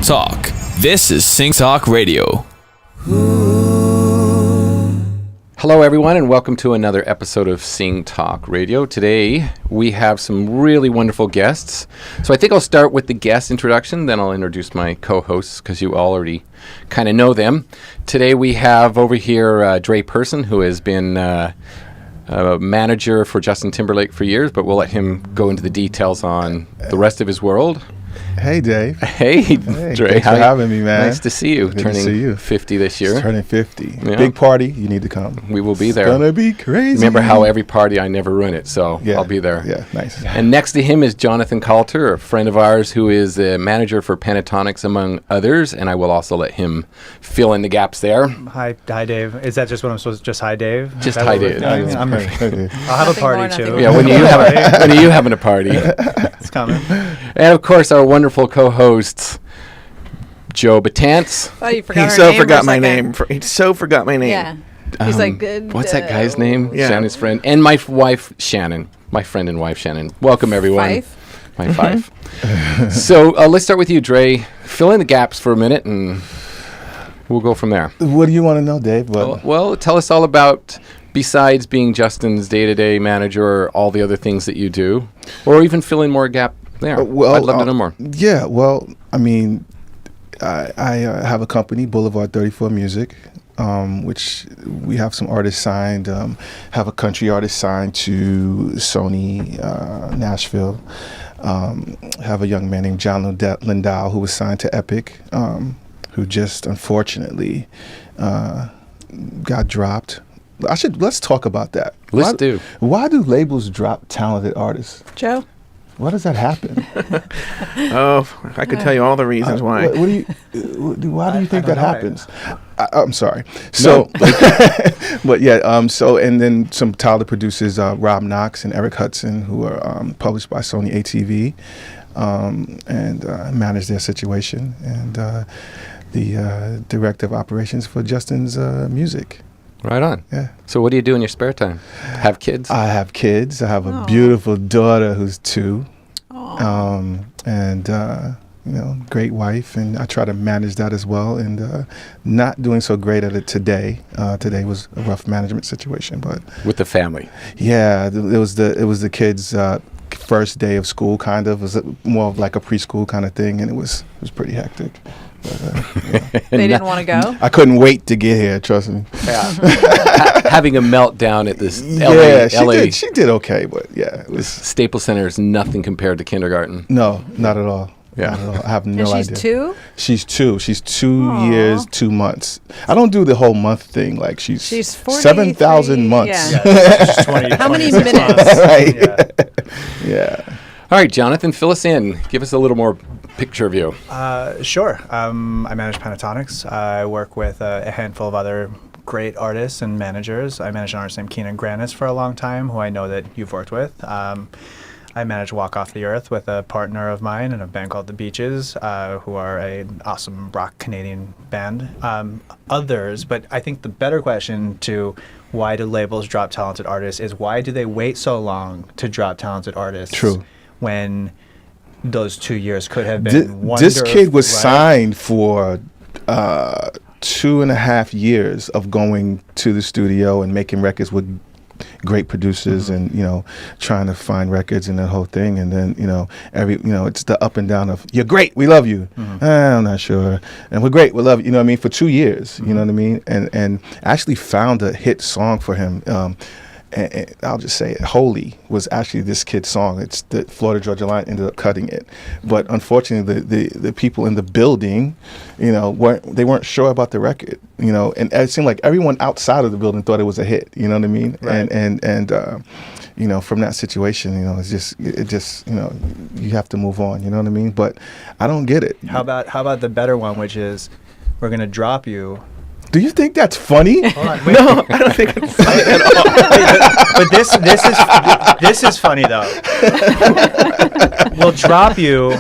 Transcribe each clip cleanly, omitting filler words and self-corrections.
Talk. This is SingTalk Radio. Hello, everyone, and welcome to another episode of SingTalk Radio. Today, we have some really wonderful guests. So I think I'll start with the guest introduction, then I'll introduce my co-hosts, because you already kind of know them. Today, we have over here Dre Persson, who has been a manager for Justin Timberlake for years, but we'll let him go into the details on the rest of his world. Hey, Dave. Hey, Dre. Thanks for having me, man. Nice to see you. Good Turning to see you. 50 this year. Turning 50. Yeah. Big party. You need to come. We will be there. It's gonna be crazy. Remember how every party I never ruin it, so Yeah. I'll be there. Yeah, nice. And next to him is Jonathan Coulter, a friend of ours who is a manager for Pentatonix, among others, and I will also let him fill in the gaps there. Hi, Dave. Is that just what I'm supposed to? Just hi, Dave? Just Is that hi, what we're Dave. doing? Okay. I'll have a Nothing party more, too. nothing Yeah, when are you having a party? It's coming. And of course, our wonderful co-hosts, Joe Batance. Oh, you forgot He our so name forgot for a my second. name. He so forgot my name. Yeah. He's like, good. What's that guy's name? Yeah. Shannon's friend. And my wife, Shannon. My friend and wife, Shannon. Welcome, everyone. Fife? My five. So let's start with you, Dre. Fill in the gaps for a minute, and we'll go from there. What do you want to know, Dave? What? Well, tell us all about, besides being Justin's day-to-day manager, all the other things that you do, or even fill in more gap there. I'd love to know more. Yeah, well, I mean, I have a company, Boulevard 34 Music, which we have some artists signed, have a country artist signed to Sony Nashville, have a young man named John Lindow who was signed to Epic, who just unfortunately got dropped. Let's talk about that. Let's do. Why do labels drop talented artists? Joe? Why does that happen? Oh, I could tell you all the reasons why. What do you? Why do you think that don't know. happens? I'm sorry. So, but yeah. So, and then some talented producers, Rob Knox and Eric Hudson, who are published by Sony ATV, and manage their situation, and the director of operations for Justin's music. Right on. Yeah. So what do you do in your spare time? Have kids? I have kids. I have a Aw. beautiful daughter who's 2. Aw. And great wife, and I try to manage that as well, and not doing so great at it today. Today was a rough management situation, but With the family. yeah, it was the kids' first day of school, kind of. It was more of like a preschool kind of thing, and it was pretty hectic. But, They didn't want to go? I couldn't wait to get here. Trust me. Having a meltdown at this Yeah, LA she did okay, but yeah, it was Staples Center is nothing compared to kindergarten. no, not at all. Yeah. Not at all. I have no And she's idea. 2? She's 2. She's 2 Aw. years, 2 months. I don't do the whole month thing. Like she's 43, 7,000 months. yeah. It's 20, How many 26 minutes? months. Right. Yeah. Yeah. All right, Jonathan, fill us in. Give us a little more picture of you. Sure. I manage Pentatonix. I work with a handful of other great artists and managers. I managed an artist named Keenan Granis for a long time, who I know that you've worked with. I manage Walk Off the Earth with a partner of mine in a band called The Beaches, who are an awesome rock Canadian band. Others, but I think the better question to why do labels drop talented artists is why do they wait so long to drop talented artists? True. When those 2 years could have been wonderful. This kid was right? signed for 2.5 years of going to the studio and making records with great producers, and trying to find records and that whole thing, and then it's the up and down of you're great, we love you, I'm not sure, and we're great, we love you, what I mean, for 2 years, you know what I mean, and actually found a hit song for him. And I'll just say it, Holy was actually this kid's song. It's the Florida Georgia Line ended up cutting it, but unfortunately the people in the building, weren't sure about the record, and it seemed like everyone outside of the building thought it was a hit, you know what I mean? Right. And from that situation, it just you have to move on, you know what I mean? But I don't get it. How about the better one, which is we're gonna drop you. Do you think that's funny? Hold on, wait. No, I don't think it's funny at all. But this is funny though. We'll drop you,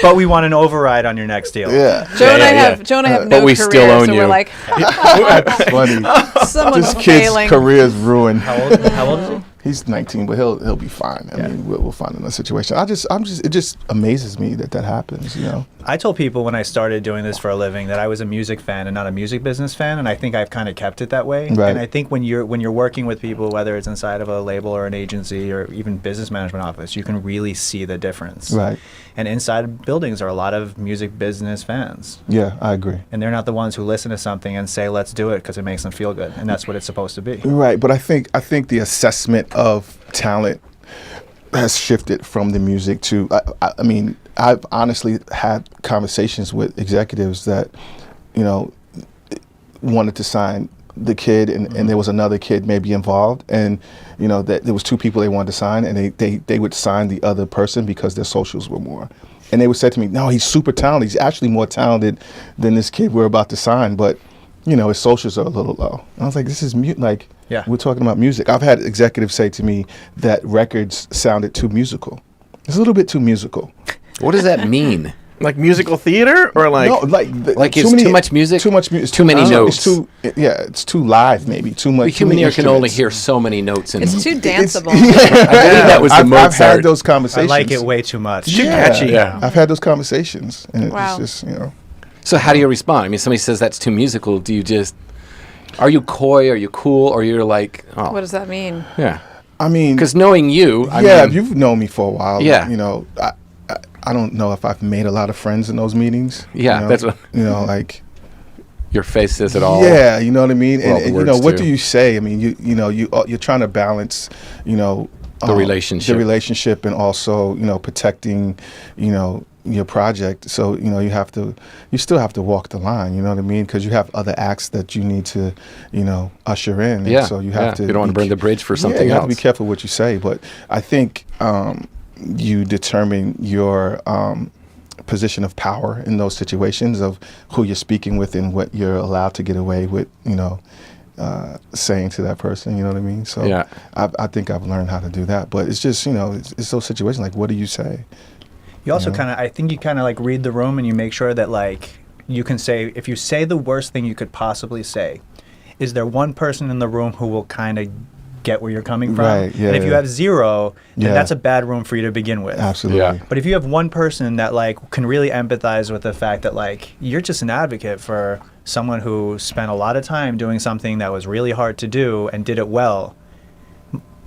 but we want an override on your next deal. Yeah. Joe and I have no But we career, still own so you. we're like, That's funny. someone's This kid's failing. career is ruined. How old is he? he's 19, but he'll be fine. I mean, we'll find another situation. It just amazes me that happens, you know. I told people when I started doing this for a living that I was a music fan and not a music business fan, and I think I've kind of kept it that way. Right. And I think when you're working with people, whether it's inside of a label or an agency or even business management office, you can really see the difference. Right. And inside buildings are a lot of music business fans. Yeah, I agree. And they're not the ones who listen to something and say, let's do it because it makes them feel good. And that's what it's supposed to be. Right, but I think the assessment of talent has shifted from the music to, I mean, I've honestly had conversations with executives that, you know, wanted to sign the kid and there was another kid maybe involved, and you know that there was two people they wanted to sign, and they would sign the other person because their socials were more, and they would say to me, no, he's super talented, he's actually more talented than this kid we're about to sign, but you know his socials are a little low. And I was like, this is we're talking about music. I've had executives say to me that records sounded too musical. It's a little bit too musical. What does that mean? Like musical theater, or like Like it's too much music? Too much music. Too many notes. It's too live, maybe. Too much. The human ear can only instruments. hear so many notes. It's too danceable. I believe that was the I've Mozart. had those conversations. I like it way too much. too catchy. Yeah. I've had those conversations, and Wow. it's just, you know. So how do you respond? I mean, somebody says that's too musical. Do you just, are you coy? Are you cool? Or you're like, oh, What does that mean? yeah. I mean, Because knowing you, I yeah, mean, you've known me for a while. Yeah. You know, I don't know if I've made a lot of friends in those meetings. Yeah, you know? that's what- You know, like. your face says it all. Yeah, you know what I mean. Well, And the you know, words what too. do you say? I mean, you're trying to balance, you know, The relationship. and also, you know, protecting, you know, your project. So, you know, you still have to walk the line. You know what I mean? Because you have other acts that you need to, you know, usher in. And Yeah. so you have to. You don't want to burn the bridge for something you else. have to be careful what you say. But I think you determine your position of power in those situations of who you're speaking with and what you're allowed to get away with, you know, saying to that person, you know what I mean? So Yeah. I think I've learned how to do that. But it's just, you know, it's those situations like, what do you say? You also Yeah. I think you kind of like read the room and you make sure that like you can say, if you say the worst thing you could possibly say, is there one person in the room who will kind of get where you're coming from? Right, yeah, and if you yeah. have zero, then Yeah. that's a bad room for you to begin with. Absolutely. Yeah. But if you have one person that like can really empathize with the fact that like you're just an advocate for someone who spent a lot of time doing something that was really hard to do and did it well,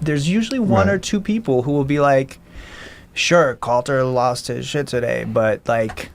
there's usually one Right. or two people who will be like, sure, Coulter lost his shit today, but like,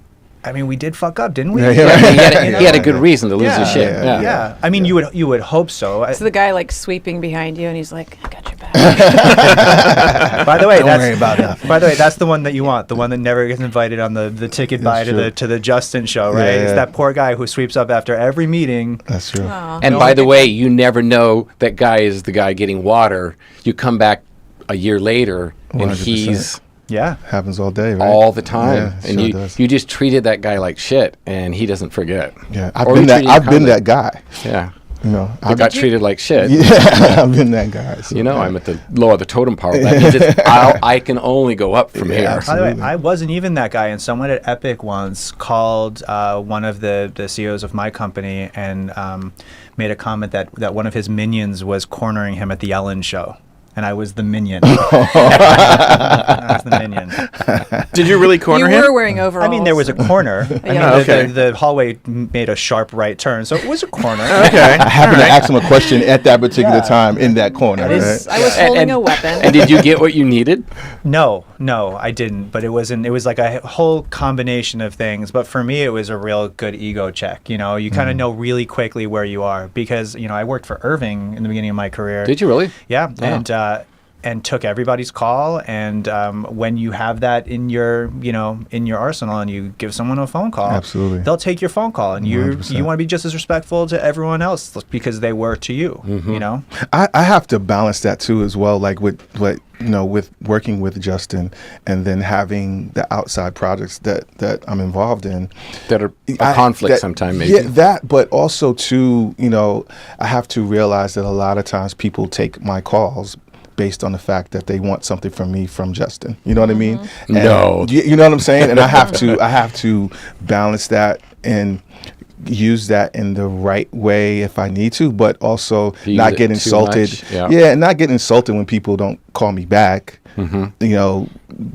I mean, we did fuck up, didn't we? Yeah, Yeah, I mean, Yeah. he had a good reason to lose Yeah. his shit. Yeah. Yeah. I mean, you would hope so. It's the guy like sweeping behind you, and he's like, "I got your back." By the way, Don't that's worry about that. By the way, that's the one that you want, the one that never gets invited on the ticket buy That's to true. the Justin show, right? Yeah, It's yeah. that poor guy who sweeps up after every meeting. That's true. Aw. And No, by I the think way, you never know that guy is the guy getting water. You come back a year later, and 100%. he's Yeah. Happens all day, right? all the time. Yeah, And sure you does. you just treated that guy like shit, and he doesn't forget. Yeah, Or you treated him I've been kindly. that guy. Yeah. You know, I got treated like shit. yeah, I've been that guy. So, You know, yeah. I'm at the low of the totem pole. That means I can only go up from Yeah, here. absolutely. By the way, I wasn't even that guy, and someone at Epic once called one of the CEOs of my company and made a comment that one of his minions was cornering him at the Ellen show. And I was the minion. I was the minion. Did you really corner You him? were wearing overalls. I mean, there was a corner. I mean, Yeah. Okay. the hallway made a sharp right turn, so it was a corner. Okay. I happened to ask him a question at that particular time in that corner. I was, Right? I was holding a weapon. And did you get what you needed? No, I didn't. But it was like a whole combination of things. But for me, it was a real good ego check. You know, you kind of know really quickly where you are because, you know, I worked for Irving in the beginning of my career. Did you really? Yeah, Wow. and took everybody's call. And when you have that in your, you know, in your arsenal, and you give someone a phone call, Absolutely. they'll take your phone call, and you 100%. want to be just as respectful to everyone else because they were to you. You know. I have to balance that too as well, like with what you know, with working with Justin and then having the outside projects that I'm involved in. That are a conflict sometime, maybe. Yeah, that, but also too, you know, I have to realize that a lot of times people take my calls based on the fact that they want something from me from Justin. You know what I mean? And No. you know what I'm saying? And I have to balance that and use that in the right way if I need to, but also Use not it get too insulted. much, yeah. Yeah, not get insulted when people don't call me back. Mm-hmm. You know,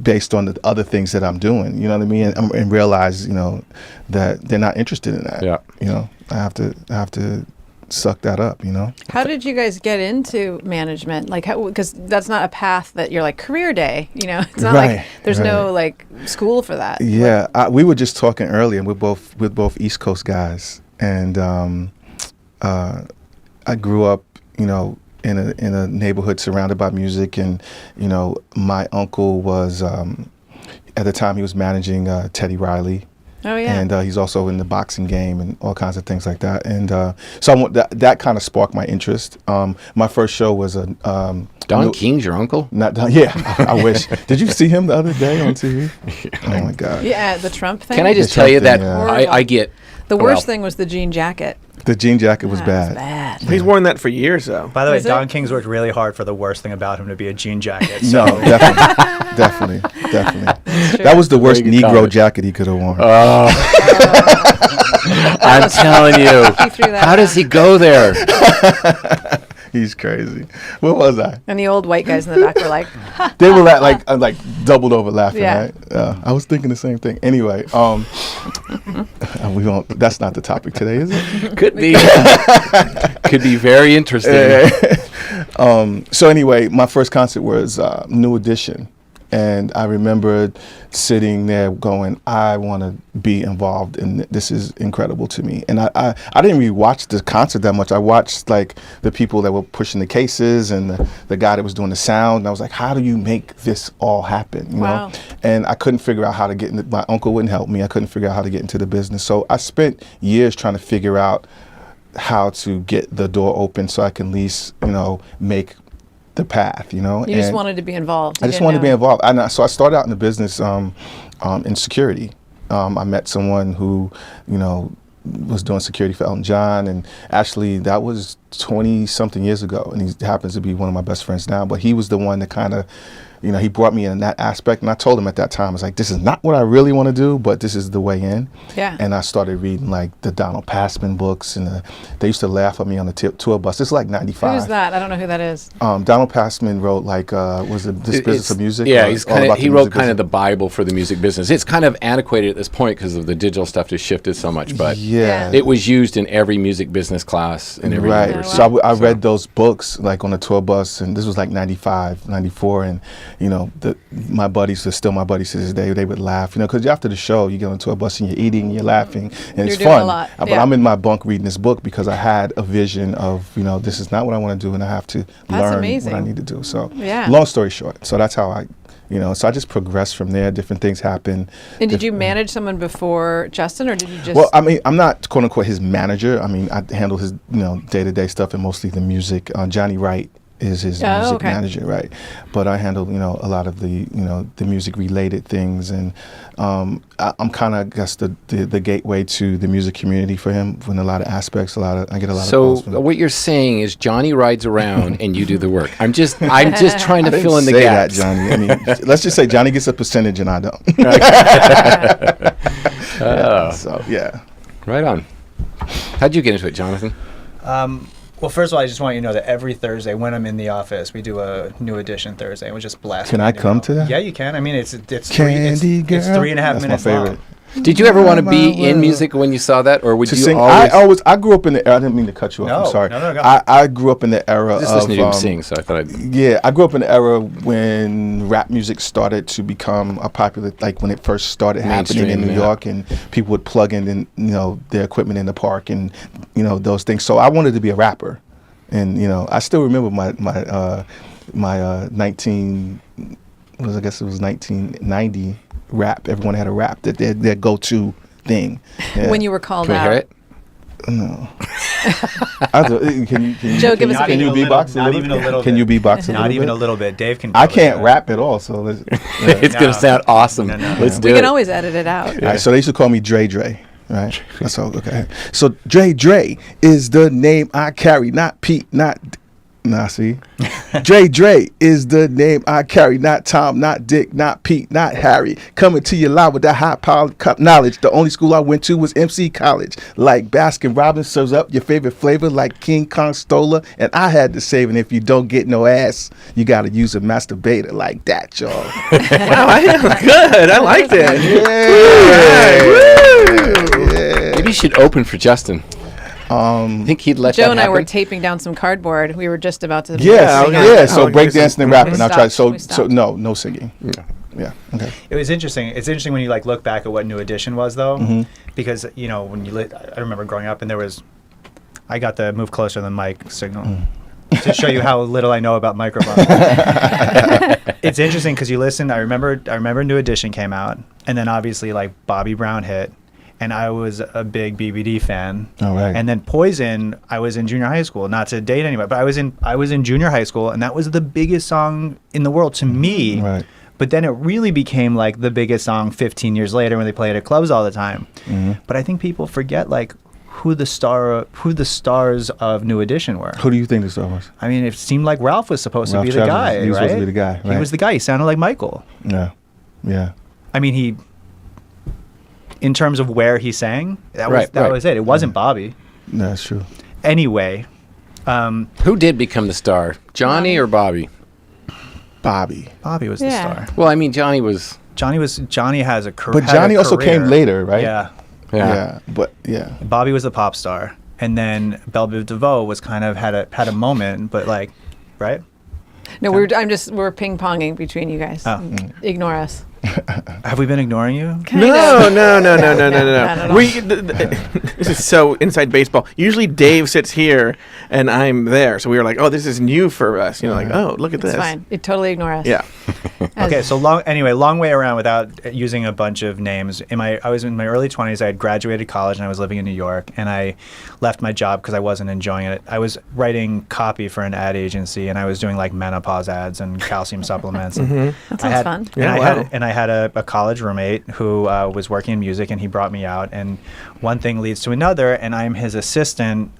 based on the other things that I'm doing. You know what I mean? And realize, you know, that they're not interested in that. Yeah. You know, I have to suck that up. You know. How did you guys get into management? Like, because that's not a path that you're like career day. You know, it's not like there's no like school for that. Yeah, we were just talking earlier. We're both East Coast guys, and I grew up, you know, in a neighborhood surrounded by music, and you know, my uncle was at the time he was managing Teddy Riley. Oh yeah. And he's also in the boxing game and all kinds of things like that. And so that kind of sparked my interest. My first show was a Don King's your uncle? Not Don. Yeah, I wish. Did you see him the other day on TV? Oh my God. Yeah, the Trump thing. Can I just The tell you Trump that thing, yeah. I get The worst thing was the jean jacket. The jean jacket was That bad. was bad. He's worn that for years, though. By the way, Was it? Don King's worked really hard for the worst thing about him to be a jean jacket. No, So definitely. True. That was the worst Very good Negro comment. jacket he could have worn. I'm telling you. He threw that How does out. he go there? He's crazy. Where was I? And the old white guys in the back were like, They were like doubled over laughing, Yeah. right? I was thinking the same thing. Anyway, we won't. That's not the topic today, is it? Could be. Could be very interesting. So anyway, my first concert was New Edition, and I remember sitting there going, I want to be involved, and this is incredible to me. And I didn't really watch the concert that much. I watched like the people that were pushing the cases and the guy that was doing the sound. And I was like, how do you make this all happen? You Wow. know? And I couldn't figure out how to get into. My uncle wouldn't help me. I couldn't figure out how to get into the business. So I spent years trying to figure out how to get the door open so I can at least, you know, make the path, you know. you just And wanted to be involved. I just wanted to be involved. So I started out in the business in security. I met someone who, you know, was doing security for Elton John, and actually that was 20-something years ago, and he happens to be one of my best friends now. But he was the one that kind of, you know, he brought me in that aspect, and I told him at that time, I was like, this is not what I really want to do, but this is the way in. Yeah. And I started reading like the Donald Passman books, and they used to laugh at me on the tour bus. This is like 95. Who's that? I don't know who that is. Donald Passman wrote like was it This Business of Music? Yeah, or he's All kind About of, the he wrote Music kind of Business? the Bible for the music business. It's kind of antiquated at this point because of the digital stuff just shifted so much, but Yeah. it was used in every music business class in every Right. university. So I read those books like on a tour bus, and this was like 95, 94, and you know, my buddies are still my buddies to this day. They would laugh, you know, because after the show, you get on a tour bus and you're eating, you're laughing, and it's doing fun. a lot, But yeah. I'm in my bunk reading this book because I had a vision of, you know, this is not what I want to do, and I have to learn amazing. what I need to do. So, Yeah. long story short, so that's how I, you know, so I just progressed from there. Different things happen. And did you manage someone before Justin, or did you just? Well, I mean, I'm not quote unquote his manager. I mean, I handle his, you know, day-to-day stuff and mostly the music. Johnny Wright is his music okay. manager, right? But I handle, you know, a lot of the, you know, the music-related things, and I'm kind of, I guess, the gateway to the music community for him in a lot of aspects. I get a lot of So calls from what you're saying is Johnny rides around and you do the work. I'm just trying to I fill in the say gaps. that, Johnny. I mean, let's just say Johnny gets a percentage and I don't. Oh, So yeah. right on. How'd you get into it, Jonathan? well, first of all, I just want you to know that every Thursday when I'm in the office, we do a New Edition Thursday, and we just blast. Can I come to that? Yeah, you can. I mean, it's Candy it's Girl. 3.5 That's minutes my long. favorite. Did you ever want to My be in world. music when you saw that, or would To you sing, always? I grew up in the era. I didn't mean to cut you off. No, I'm sorry. no, go. I grew up in the era Just of listening to him sing, so I thought I'd. yeah, I grew up in the era when rap music started to become a popular, like when it first started happening in Mainstream, New yeah. York, and people would plug in, you know, their equipment in the park, and you know, those things. So I wanted to be a rapper, and you know, I still remember my 1990 rap. Everyone had a rap that their go-to thing. Yeah. when you were called Can we out. hear it? No. Can you Joe, give us a Not beat. Can you even a beatbox little- a not little even a bit? little Can bit. you beatbox a Not little even bit? a little bit. Dave can. I probably can't do it. rap at all, so let's. It's gonna No. sound awesome. No. Let's do We it. can always edit it out. All right, so they used to call me Dre, right? That's all. Okay. So Dre is the name I carry, not Pete, not Nah, see? Dre is the name I carry. Not Tom, not Dick, not Pete, not Harry. Coming to you live with that high-powered knowledge. The only school I went to was MC College. Like Baskin Robbins serves up your favorite flavor like King Kong Stola. And I had to save it. If you don't get no ass, you got to use a masturbator like that, y'all. Wow, good. I like that. Yeah. Maybe you should open for Justin. I think he'd let Joe that and happen. I were taping down some cardboard. We were just about to. Yes, sing yeah. out. So breakdancing and rapping. I tried. We So stopped. no singing. Yeah. Okay. It was interesting. It's interesting when you like look back at what New Edition was, though, because when you I remember growing up and I got the move closer to the mic signal to show you how little I know about microphones. It's interesting because you listen. I remember New Edition came out, and then obviously like Bobby Brown hit. And I was a big BBD fan. All right. And then Poison, I was in junior high school. Not to date anybody, but I was in junior high school, and that was the biggest song in the world to me. Right. But then it really became like the biggest song 15 years later when they play it at clubs all the time. But I think people forget like who the stars of New Edition were. Who do you think the star was? I mean, it seemed like Ralph was supposed to be the Travis, guy, he was right? supposed to be the guy, He right. was the guy. He sounded like Michael. Yeah. I mean, in terms of where he sang, that was it. It wasn't Bobby. That's true. Anyway, Who did become the star? Johnny or Bobby? Bobby. Bobby was the star. Well, I mean, Johnny has a career. But Johnny also came later, right? Yeah. Yeah. But yeah. Bobby was the pop star, and then Belle Biv DeVoe was kind of had a moment, but like, right? No, we're ping ponging between you guys. Oh. Ignore us. Have we been ignoring you? No. Not at all. This is so inside baseball. Usually Dave sits here and I'm there, so we were like, "Oh, this is new for us." Like, "Oh, look at It's this." fine. You totally ignore us. Yeah. Okay, so long way around without using a bunch of names. I was in my early 20s. I had graduated college and I was living in New York, and I left my job because I wasn't enjoying it. I was writing copy for an ad agency, and I was doing like menopause ads and calcium supplements. And That sounds fun. And I had a college roommate who was working in music, and he brought me out, and one thing leads to another, and I'm his assistant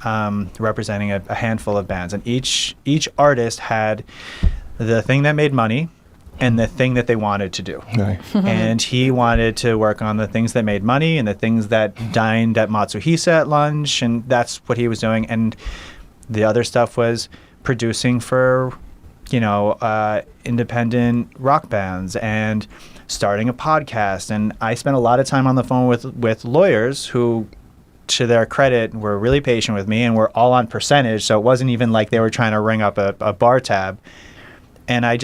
representing a handful of bands, and each artist had the thing that made money and the thing that they wanted to do. Right. And he wanted to work on the things that made money and the things that dined at Matsuhisa at lunch, and that's what he was doing. And the other stuff was producing for, independent rock bands and starting a podcast. And I spent a lot of time on the phone with lawyers who, to their credit, were really patient with me and were all on percentage. So it wasn't even like they were trying to ring up a bar tab. And I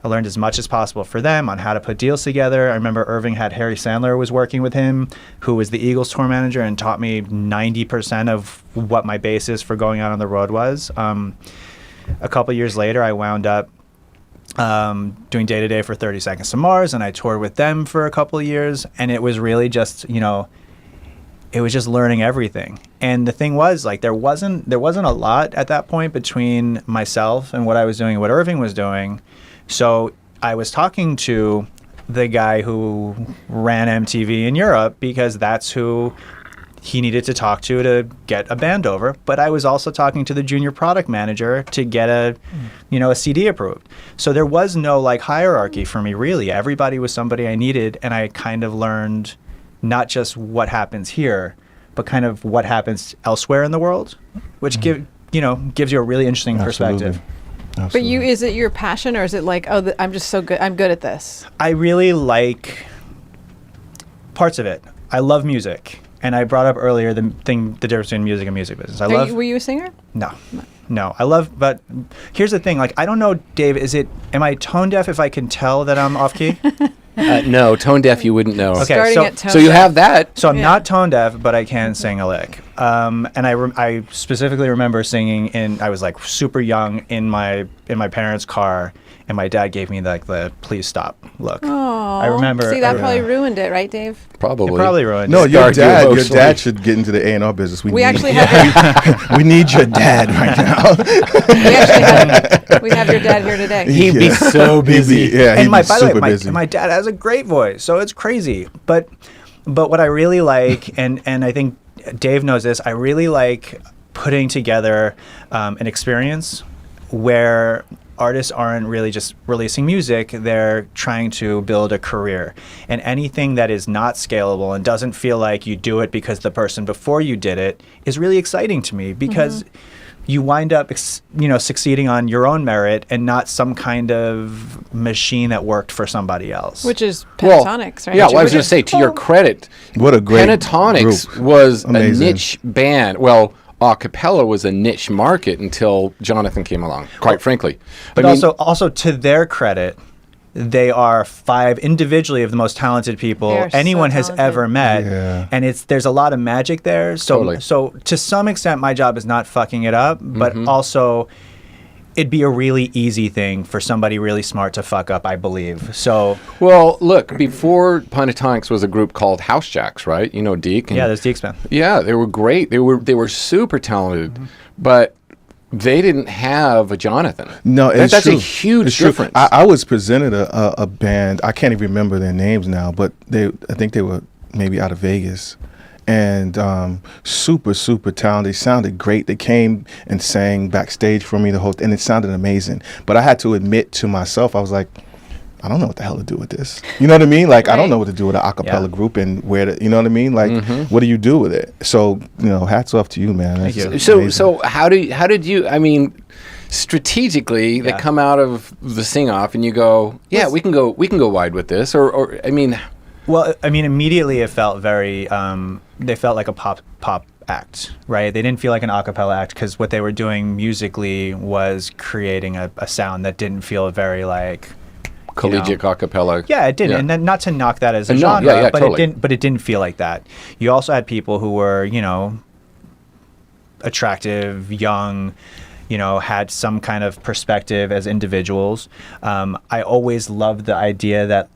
learned as much as possible for them on how to put deals together. I remember Irving had Harry Sandler was working with him, who was the Eagles tour manager, and taught me 90% of what my basis for going out on the road was. A couple years later, I wound up doing day-to-day for 30 Seconds to Mars, and I toured with them for a couple of years, and it was really just, it was just learning everything. And the thing was, like, there wasn't a lot at that point between myself and what I was doing and what Irving was doing. So I was talking to the guy who ran MTV in Europe because that's who he needed to talk to get a band over. But I was also talking to the junior product manager to get a CD approved. So there was no like hierarchy for me, really. Everybody was somebody I needed, and I kind of learned not just what happens here, but kind of what happens elsewhere in the world, which gives you a really interesting perspective. But is it your passion, or is it like, I'm just so good, I'm good at this? I really like parts of it. I love music. And I brought up earlier the difference between music and music business. Were you a singer? No. But here's the thing. Like, I don't know, Dave, am I tone deaf if I can tell that I'm off key? No, tone deaf you wouldn't know. Okay, so you have that. So I'm not tone deaf, but I can sing a lick. And I specifically remember singing I was like super young in my parents' car, and my dad gave me like the please stop look. Oh, I remember. See, that probably ruined it, right, Dave? Probably. It probably ruined No, it. your Scarred you dad should get into the A&R business. We actually have we need your dad right now. we have your dad here today. He'd be so busy. Yeah, he'd By be the way, super busy. my dad has a great voice, so it's crazy. But what I really like, and I think Dave knows this, I really like putting together an experience where artists aren't really just releasing music, they're trying to build a career. And anything that is not scalable and doesn't feel like you do it because the person before you did it is really exciting to me, because you wind up, succeeding on your own merit and not some kind of machine that worked for somebody else. Which is Pentatonix, right? Yeah, well, I was going to say, to your credit, what a great Pentatonix group. was Amazing. a niche band. Well, Acapella was a niche market until Jonathan came along, quite frankly. But also to their credit, they are 5 individually of the most talented people anyone has ever met. Yeah. And there's a lot of magic there. So Totally. so to some extent my job is not fucking it up, but also it'd be a really easy thing for somebody really smart to fuck up, I believe. So Well, look, before Pentatonix was a group called House Jacks, right? You know Deke. yeah, there's Deke's band. Yeah, they were great. They were super talented, but they didn't have a Jonathan. No, it's that's true. a huge It's true. difference. I was presented a band. I can't even remember their names now, but I think they were maybe out of Vegas, and super talented. They sounded great. They came and sang backstage for me and it sounded amazing. But I had to admit to myself, I was like, I don't know what the hell to do with this. You know what I mean? Like, I don't know what to do with an acapella group and you know what I mean? Like, what do you do with it? So, hats off to you, man. That's Thank you. So how did you? I mean, strategically, they come out of the sing off, and you go, yeah, we can go wide with this, or I mean. Well, I mean, immediately it felt very. They felt like a pop act, right? They didn't feel like an a cappella act, because what they were doing musically was creating a sound that didn't feel very like Collegiate acapella. Yeah, it didn't. And then not to knock that as a No, genre, but totally. it didn't feel like that. You also had people who were, attractive, young, had some kind of perspective as individuals. I always loved the idea that,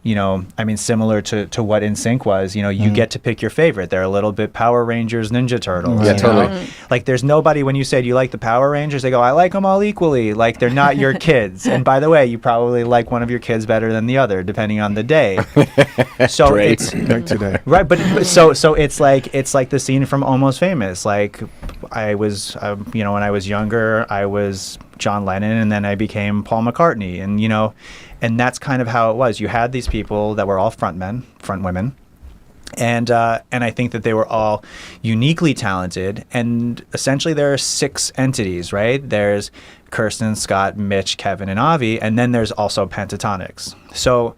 similar to what NSYNC was, you get to pick your favorite. They're a little bit Power Rangers, Ninja Turtles. Yeah, you totally. know? Like, there's nobody, when you say, do you like the Power Rangers? They go, I like them all equally. Like, they're not your kids. And by the way, you probably like one of your kids better than the other, depending on the day. So Great. it's Back today. right, but so it's like the scene from Almost Famous. Like, I was, when I was younger, I was John Lennon, and then I became Paul McCartney, and that's kind of how it was. You had these people that were all front women, and I think that they were all uniquely talented. And essentially, there are 6 entities, right? There's Kirsten, Scott, Mitch, Kevin, and Avi, and then there's also Pentatonix. So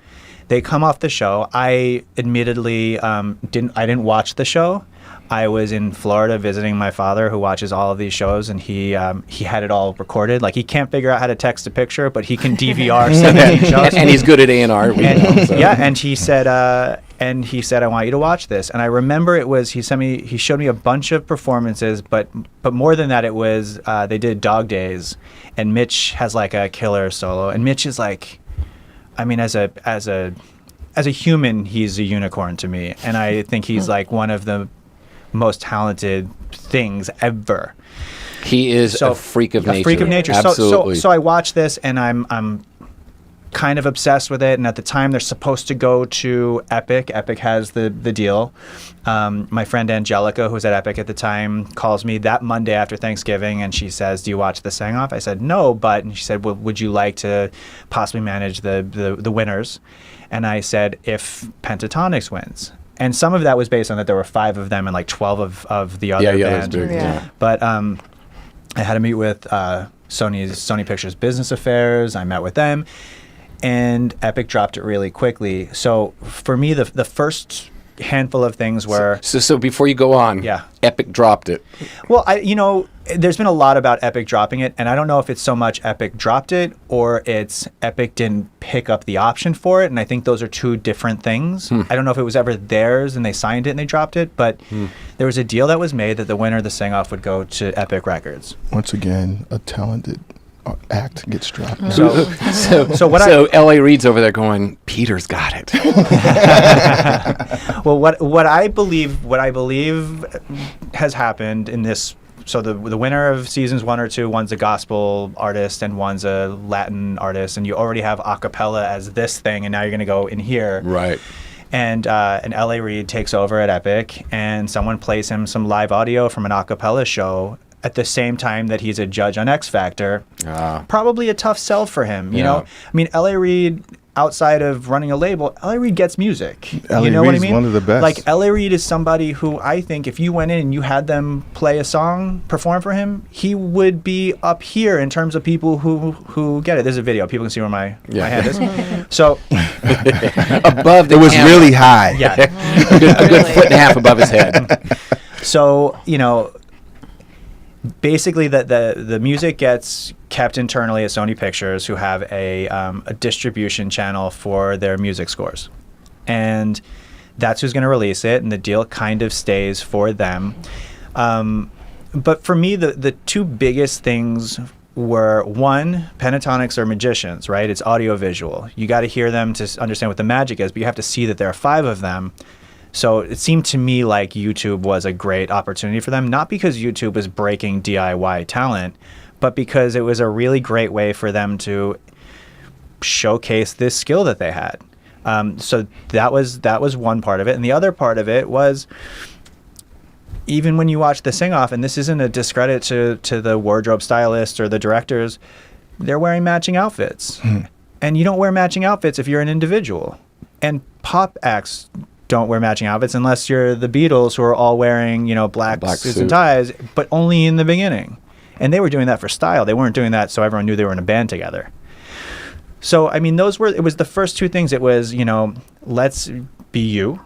they come off the show. I admittedly didn't watch the show. I was in Florida visiting my father, who watches all of these shows, and he had it all recorded. Like, he can't figure out how to text a picture, but he can DVR 17 shows. And he's good at A&R. Yeah, and he said, I want you to watch this. And I remember he showed me a bunch of performances, but more than that, it was they did Dog Days, and Mitch has like a killer solo, and Mitch is like, I mean, as a human, he's a unicorn to me, and I think he's like one of the most talented things ever. He is a freak of nature. A freak of nature. Absolutely. So I watch this, and I'm kind of obsessed with it. And at the time, they're supposed to go to Epic. Epic has the deal. My friend Angelica, who was at Epic at the time, calls me that Monday after Thanksgiving, and she says, "Do you watch the Sing Off?" I said, "No," and she said, "Well, would you like to possibly manage the winners?" And I said, "If Pentatonix wins." And some of that was based on that there were 5 of them and like 12 of the other band. Big, yeah. But I had to meet with Sony Pictures Business Affairs. I met with them, and Epic dropped it really quickly. So for me, the first handful of things were... So before you go on, Epic dropped it. Well, there's been a lot about Epic dropping it, and I don't know if it's so much Epic dropped it or it's Epic didn't pick up the option for it, and I think those are 2 different things. I don't know if it was ever theirs and they signed it and they dropped it, but there was a deal that was made that the winner of the Sing-Off would go to Epic Records. Once again, a talented act gets dropped. So L.A. Reid's over there going, Peter's got it. Well, what I believe has happened in this. So the winner of seasons 1 or 2, one's a gospel artist and one's a Latin artist, and you already have acapella as this thing, and now you're going to go in here. Right. And L.A. Reid takes over at Epic, and someone plays him some live audio from an acapella show at the same time that he's a judge on X Factor. Probably a tough sell for him. You know, I mean, L.A. Reid, outside of running a label, L.A. Reid gets music. L.A. You know what I mean? one of the best. Like, L.A. Reid is somebody who I think if you went in and you had them play a song, perform for him, he would be up here in terms of people who get it. There's a video. People can see where my hand is. So above the it was camera. really high. Yeah. a good foot and a half above his head. So, you know, basically the music gets kept internally at Sony Pictures, who have a distribution channel for their music scores. And that's who's going to release it, and the deal kind of stays for them. But for me, the two biggest things were, one, Pentatonix are magicians, right? It's audio-visual. You got to hear them to understand what the magic is, but you have to see that there are 5 of them. So it seemed to me like YouTube was a great opportunity for them, not because YouTube was breaking DIY talent, but because it was a really great way for them to showcase this skill that they had. So that was one part of it. And the other part of it was, even when you watch the sing-off, and this isn't a discredit to the wardrobe stylist or the directors, they're wearing matching outfits. And you don't wear matching outfits if you're an individual. And pop acts don't wear matching outfits unless you're the Beatles, who are all wearing, you know, black suits and ties, but only in the beginning. And they were doing that for style. They weren't doing that so everyone knew they were in a band together. So, I mean, it was the first two things. It was, you know, let's be you.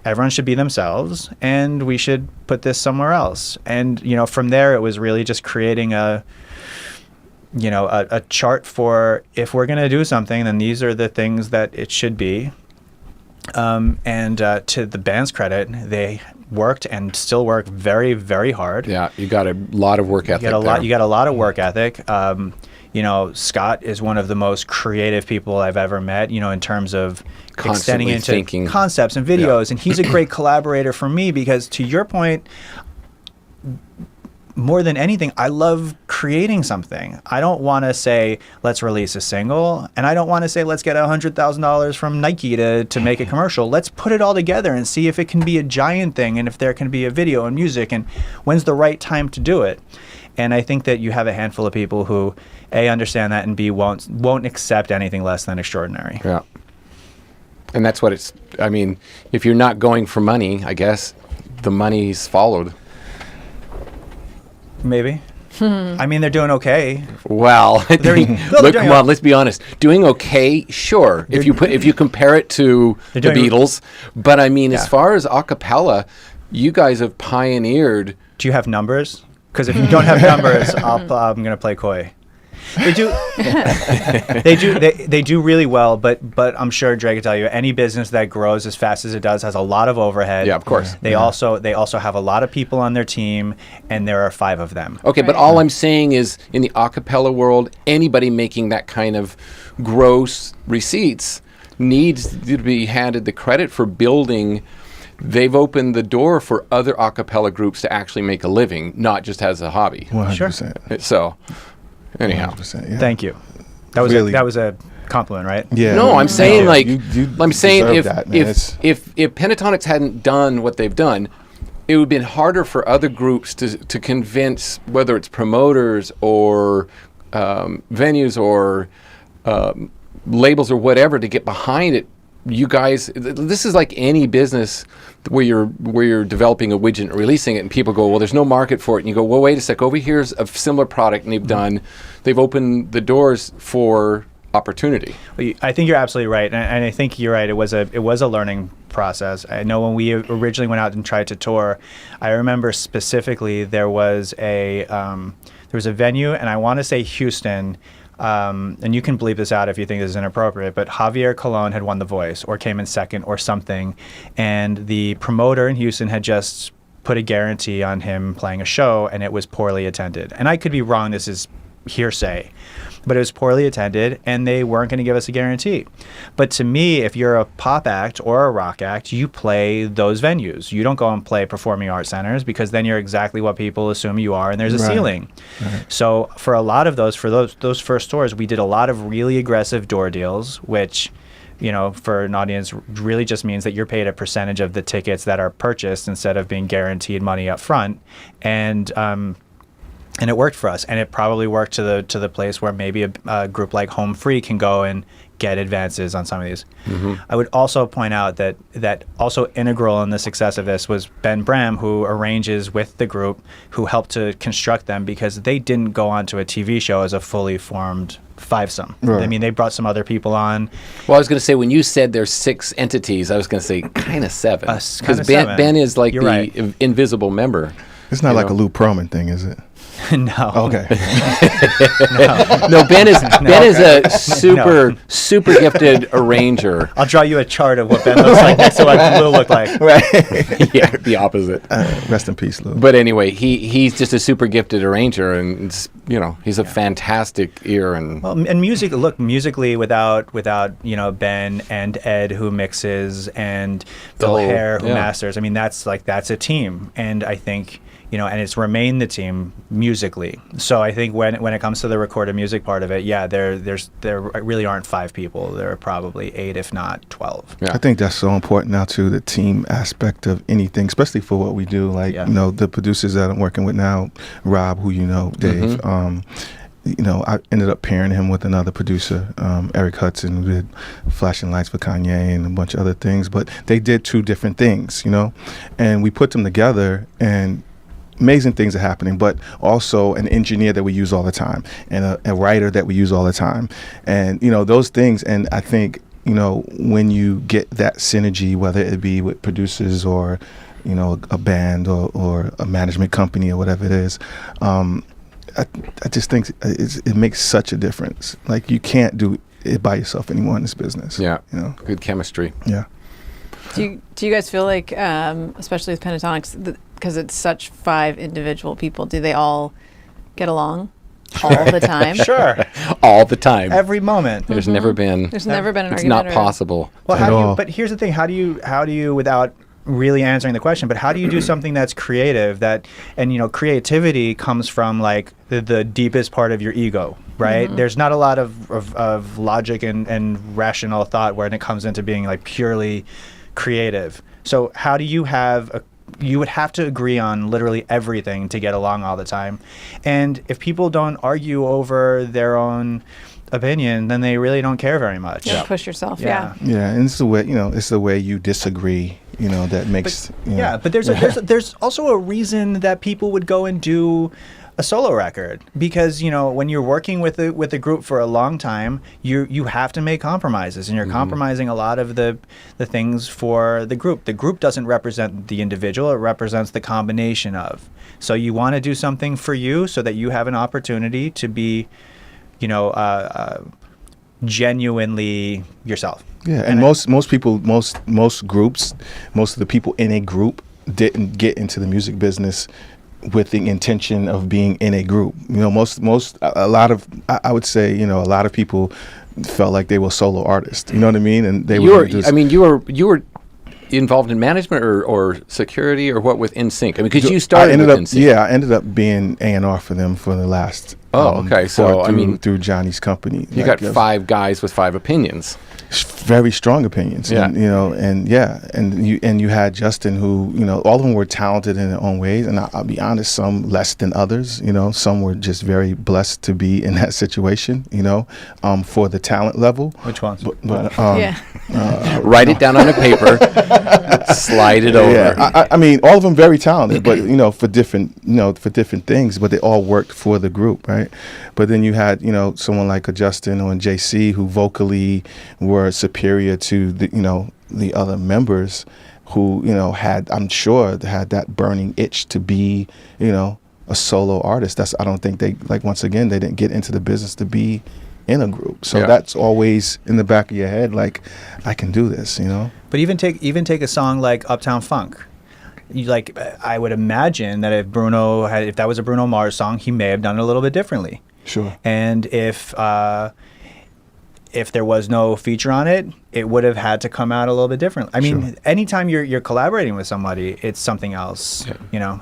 Everyone should be themselves, and we should put this somewhere else. And, you know, from there, it was really just creating a chart for, if we're going to do something, then these are the things that it should be. And to the band's credit, they worked and still work very, very hard. Yeah, you got a lot of work ethic. You got a lot of work ethic. You know, Scott is one of the most creative people I've ever met, you know, in terms of extending into thinking. Concepts and videos. And he's a great collaborator for me because, to your point, more than anything, I love creating something. I don't want to say, let's release a single, and I don't want to say, let's get $100,000 from Nike to make a commercial. Let's put it all together and see if it can be a giant thing, and if there can be a video and music, and when's the right time to do it. And I think that you have a handful of people who, A, understand that, and B, won't accept anything less than extraordinary. Yeah. And that's what it's, I mean, if you're not going for money, I guess the money's followed. Maybe. I mean, they're doing okay. Well, look, come on, let's be honest. Doing okay, sure. If you compare it to the Beatles, but I mean, as far as acapella, you guys have pioneered. Do you have numbers? Because if you don't have numbers, I'm going to play coy. They do. They do really well, but I'm sure Dre could tell you, any business that grows as fast as it does has a lot of overhead. Yeah, of course. They also have a lot of people on their team, and there are 5 of them. Okay, but all I'm saying is, in the acapella world, anybody making that kind of gross receipts needs to be handed the credit for building. They've opened the door for other acapella groups to actually make a living, not just as a hobby. 100%. So, anyhow, 100%, yeah. Thank you. That was a compliment, right? Yeah. No, I'm saying I'm saying if Pentatonix hadn't done what they've done, it would have been harder for other groups to convince, whether it's promoters or venues or labels or whatever, to get behind it. You guys, this is like any business where you're developing a widget and releasing it, and people go, well, there's no market for it, and you go, well, wait a sec, over here's a similar product, and they've opened the doors for opportunity. Well, I think you're absolutely right, and I think you're right. It was a learning process. I know when we originally went out and tried to tour, I remember specifically there was a venue, and I want to say Houston. And you can bleep this out if you think this is inappropriate, but Javier Colon had won The Voice or came in second or something, and the promoter in Houston had just put a guarantee on him playing a show, and it was poorly attended. And I could be wrong, this is hearsay, but it was poorly attended, and they weren't going to give us a guarantee. But to me, if you're a pop act or a rock act, you play those venues. You don't go and play performing arts centers, because then you're exactly what people assume you are, and there's a ceiling. Right. So for a lot of those first tours, we did a lot of really aggressive door deals, which, you know, for an audience really just means that you're paid a percentage of the tickets that are purchased instead of being guaranteed money up front. And And it worked for us, and it probably worked to the place where maybe a group like Home Free can go and get advances on some of these. I would also point out that also integral in the success of this was Ben Bram, who arranges with the group, who helped to construct them, because they didn't go onto a TV show as a fully formed fivesome. Right. I mean, they brought some other people on. Well, I was going to say, when you said there's 6 entities, I was going to say kind of 7. Because Ben is like You're the right. invisible member. It's not You like know? a Lou Pearlman thing, is it? No. Okay. No, Ben is a super gifted arranger. I'll draw you a chart of what Ben looks like next to what Lou looked like. Yeah, the opposite. Rest in peace, Lou. But anyway, he's just a super gifted arranger, and it's, he's a fantastic ear. And Well, and musically, without Ben and Ed, who mixes, and Bill Hare, who masters. I mean, that's a team, and I think and it's remained the team musically. So I think when it comes to the recorded music part of it, there really aren't 5 people. There are probably 8, if not 12. Yeah. I think that's so important now too, the team aspect of anything, especially for what we do. Like the producers that I'm working with now, Rob, who Dave. I ended up pairing him with another producer, Eric Hudson, who did Flashing Lights for Kanye and a bunch of other things. But they did 2 different things, and we put them together, and amazing things are happening, but also an engineer that we use all the time, and a writer that we use all the time, and those things. And I think when you get that synergy, whether it be with producers or a band or a management company or whatever it is, I just think it makes such a difference. Like, you can't do it by yourself anymore in this business. Yeah, good chemistry. Yeah. Do you guys feel like, especially with Pentatonix, because it's such 5 individual people, do they all get along all the time? Sure. All the time. Every moment. There's never been. There's never been an It's argument. not possible. Well, but here's the thing: how do you, without really answering the question, but how do you do something that's creative? And creativity comes from like the deepest part of your ego, right? There's not a lot of logic and rational thought when it comes into being like purely creative. So how do you you would have to agree on literally everything to get along all the time. And if people don't argue over their own opinion, then they really don't care very much. You push yourself. Yeah, and it's the way it's the way you disagree. That makes. But there's also a reason that people would go and do a solo record, because when you're working with a group for a long time, you have to make compromises, and you're compromising a lot of the things for the group. The group doesn't represent the individual; it represents the combination of. So you want to do something for you so that you have an opportunity to be, genuinely yourself. Yeah, and most people, most groups, most of the people in a group didn't get into the music business with the intention of being in a group. A lot of people felt like they were solo artists. You know what I mean? And they were. You were involved in management or security or what with NSYNC? Because you started with NSYNC. Yeah, I ended up being A&R for them for the last. Okay. So through Johnny's company, you got 5 guys with 5 opinions. Very strong opinions. Yeah. And you had Justin, who all of them were talented in their own ways, and I'll be honest, some less than others. Some were just very blessed to be in that situation. For the talent level. Which ones? Write it down on a paper, slide it over. Yeah, I mean, all of them very talented, but for different things. But they all worked for the group, right? But then you had someone like a Justin or a JC who vocally were superior to the other members, who I'm sure had that burning itch to be a solo artist. I don't think they once again they didn't get into the business to be in a group. So that's always in the back of your head, like, I can do this, But even take a song like Uptown Funk. I would imagine that if that was a Bruno Mars song, he may have done it a little bit differently. Sure. And if there was no feature on it, it would have had to come out a little bit differently. I mean, anytime you're collaborating with somebody, it's something else,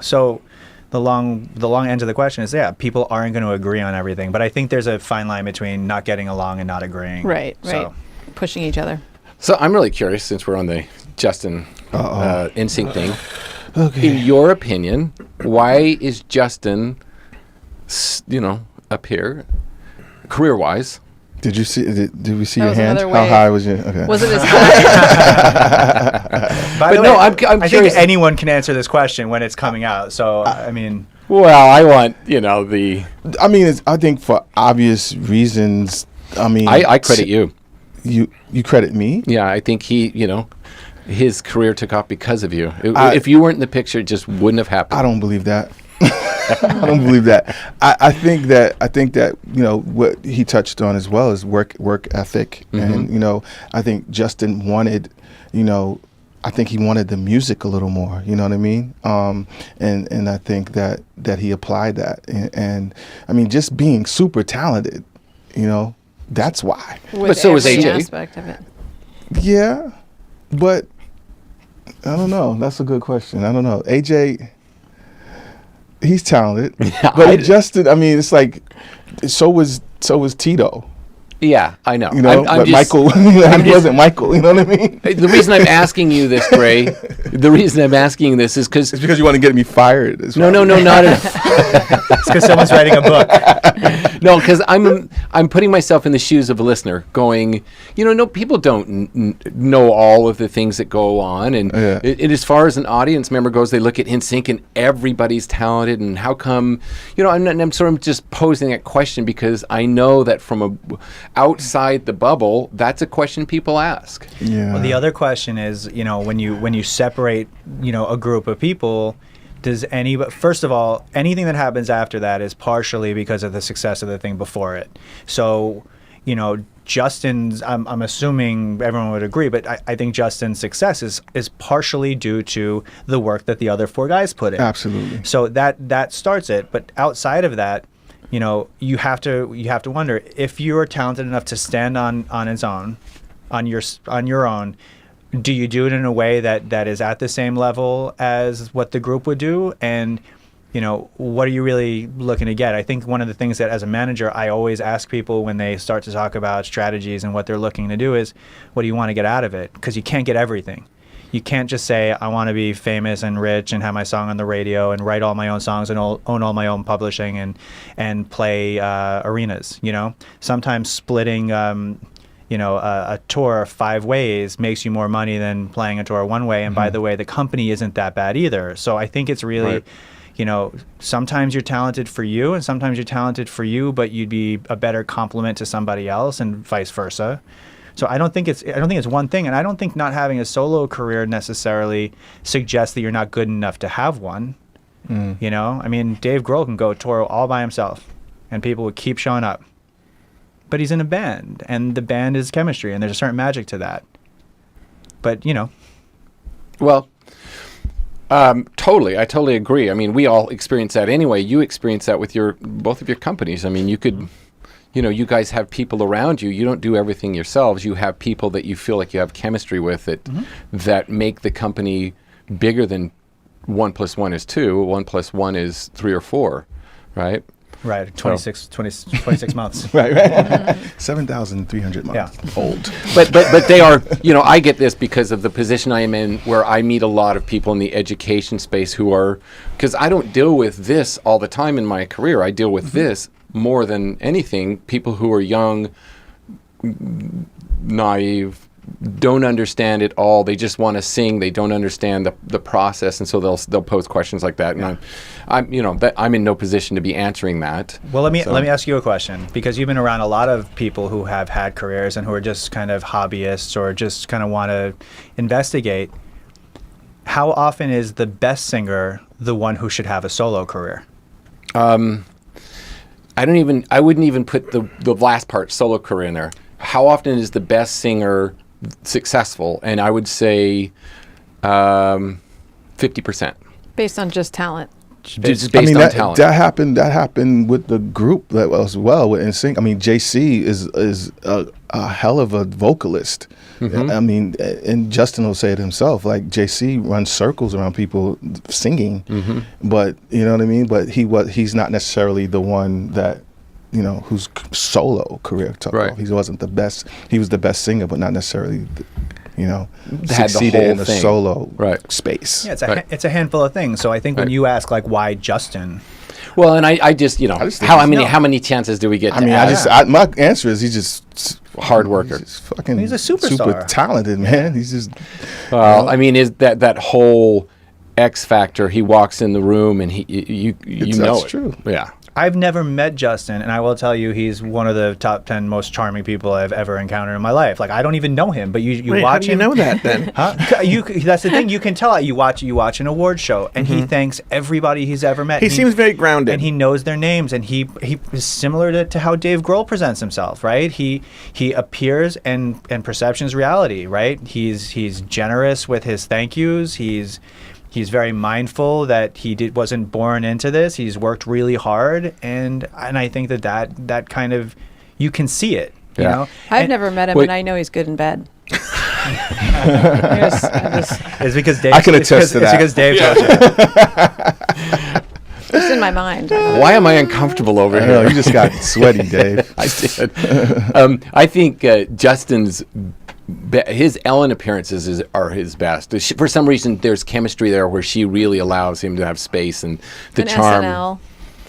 So the long end of the question is, people aren't going to agree on everything, but I think there's a fine line between not getting along and not agreeing. Right. Pushing each other. So I'm really curious, since we're on the Justin NSYNC thing. Okay. In your opinion, why is Justin up here, career-wise. Did you see? Did we see That your was hand? another How way. high was your? Okay. Was it as high? By the no, way, I'm I curious. think anyone can answer this question when it's coming out. So I mean, Well, I want the. I mean, I think for obvious reasons. I mean, I credit you. You credit me? Yeah, I think his career took off because of you. I- If you weren't in the picture, it just wouldn't have happened. I don't believe that. I don't believe that. I think that what he touched on as well is work ethic, and I think Justin wanted, I think he wanted the music a little more. You know what I mean? And I think that he applied that, and I mean just being super talented, that's why. With so was every AJ. aspect of it. Yeah, but I don't know. That's a good question. I don't know. AJ, he's talented, but Justin. I mean, it's like so was Tito. Yeah, I know. But Michael, he wasn't Michael. You know what I mean? The reason I'm asking you this, Dre, the reason I'm asking this is because It's because you want to get me fired. no, not at it's because someone's writing a book. no, because I'm putting myself in the shoes of a listener, going, no, people don't know all of the things that go on, and Yeah. it, as far as an audience member goes, they look at NSYNC and everybody's talented, and how come, I'm sort of just posing that question because I know that from outside the bubble, that's a question people ask. Yeah. Well, the other question is, when you separate, a group of people, first of all, anything that happens after that is partially because of the success of the thing before it. So, Justin's, I'm assuming everyone would agree, but I think Justin's success is partially due to the work that the other four guys put in. Absolutely. So that starts it. But outside of that, you have to wonder if you are talented enough to stand on its own, on your own. Do you do it in a way that is at the same level as what the group would do? And what are you really looking to get? I think one of the things that as a manager I always ask people when they start to talk about strategies and what they're looking to do is, what do you want to get out of it? Because you can't get everything. You can't just say, I want to be famous and rich and have my song on the radio and write all my own songs and own all my own publishing and play arenas. Sometimes splitting a tour 5 ways makes you more money than playing a tour one way. And by the way, the company isn't that bad either. So I think it's really, sometimes you're talented for you and sometimes you're talented for you, but you'd be a better complement to somebody else and vice versa. So I don't think it's one thing, and I don't think not having a solo career necessarily suggests that you're not good enough to have one. I mean, Dave Grohl can go tour all by himself, and people would keep showing up. But he's in a band, and the band is chemistry, and there's a certain magic to that. But Well, totally. I totally agree. I mean, we all experience that anyway. You experience that with both of your companies. I mean, you could, you guys have people around you. You don't do everything yourselves. You have people that you feel like you have chemistry with that make the company bigger than 1 + 1 is 2. 1 + 1 is 3 or 4, right? right, 26 months. Right. 7,300 miles. Yeah. Old. But they are, I get this because of the position I am in, where I meet a lot of people in the education space who are, because I don't deal with this all the time in my career. I deal with this more than anything. People who are young, naive, don't understand it all. They just want to sing. They don't understand the process, and so they'll pose questions like that. And I'm in no position to be answering that. Well, let me ask you a question, because you've been around a lot of people who have had careers and who are just kind of hobbyists or just kind of want to investigate. How often is the best singer the one who should have a solo career? I wouldn't even put the last part, solo career, in there. How often is the best singer successful? And I would say 50%. Based on just talent. Just based on talent. That happened with the group that as well with NSYNC. I mean, JC is a hell of a vocalist. I mean, and Justin will say it himself. Like, JC runs circles around people singing, but you know what I mean. But he's not necessarily the one that, whose solo career took off. He wasn't the best. He was the best singer, but not necessarily, succeeded in the solo space. Yeah, it's a handful of things. So I think when you ask, like, why Justin? Well, and I just, you know, I just think how many chances do we get? I mean, my answer is he's just hard worker. He's fucking. He's a superstar. Super talented, man. He's just. Well, I mean, is that whole X factor? He walks in the room and you know that's it. true. Yeah. I've never met Justin, and I will tell you he's one of the top 10 most charming people I've ever encountered in my life. Like, I don't even know him, but you Wait, watch how do you him. know that then? Huh? That's the thing. You can tell. You watch an award show, and he thanks everybody he's ever met. He seems very grounded. and he knows their names, and he is similar to how Dave Grohl presents himself, right? He appears and perception's reality, right? He's generous with his thank yous. He's very mindful that he wasn't born into this. He's worked really hard, and I think that kind of, you can see it. You know? I've never met him, and I know he's good in bed. It's because Dave. I can attest to that. It's because Dave told you. It's in my mind. Why am I uncomfortable over I here? know, you just got sweaty, Dave. I did. I think Justin's his Ellen appearances are his best. For some reason, there's chemistry there where she really allows him to have space and the charm. SNL.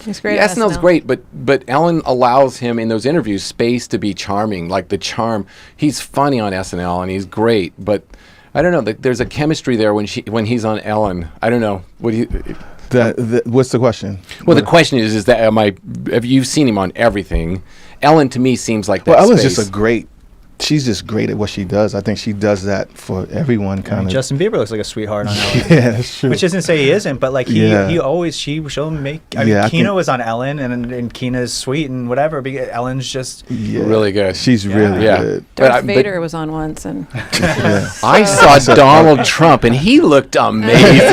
He's great. Yeah, SNL's great, but Ellen allows him in those interviews space to be charming, like the charm. He's funny on SNL and he's great, but I don't know. There's a chemistry there when he's on Ellen. I don't know. What do you? What's the question? Well, the question is that have you seen him on everything? Ellen to me seems like that. Well, Ellen's space. just she's just great at what she does. I think she does that for everyone, kind of. Justin Bieber looks like a sweetheart on Ellen. Yeah, that's true. Which isn't to say he isn't, but like she'll make. I mean, Kina was on Ellen, and Kina's sweet and whatever. But Ellen's just really good. She's really good. Darth Vader was on once, and I saw Donald Trump, and he looked amazing.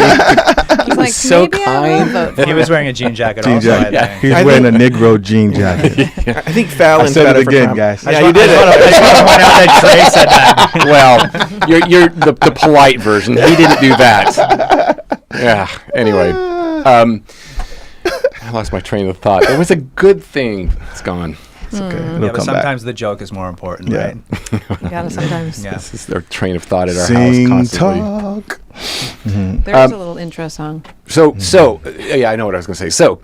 he's like, so maybe I will vote for he was him. wearing a jean jacket. Jean also, jacket. I think. He was wearing a Negro jean jacket. I think Fallon's I said better it again, for guys. Yeah, you did it. I just want to point out that Dre said that. Well, you're the polite version. He didn't do that. Yeah. Anyway, I lost my train of thought. It was a good thing. It's gone. It's okay. It'll Yeah, but come sometimes the joke is more important, Yeah. right? You gotta sometimes. Yeah. This is their train of thought at our Sing house constantly. talk. There's a little intro song. So yeah, I know what I was going to say. So,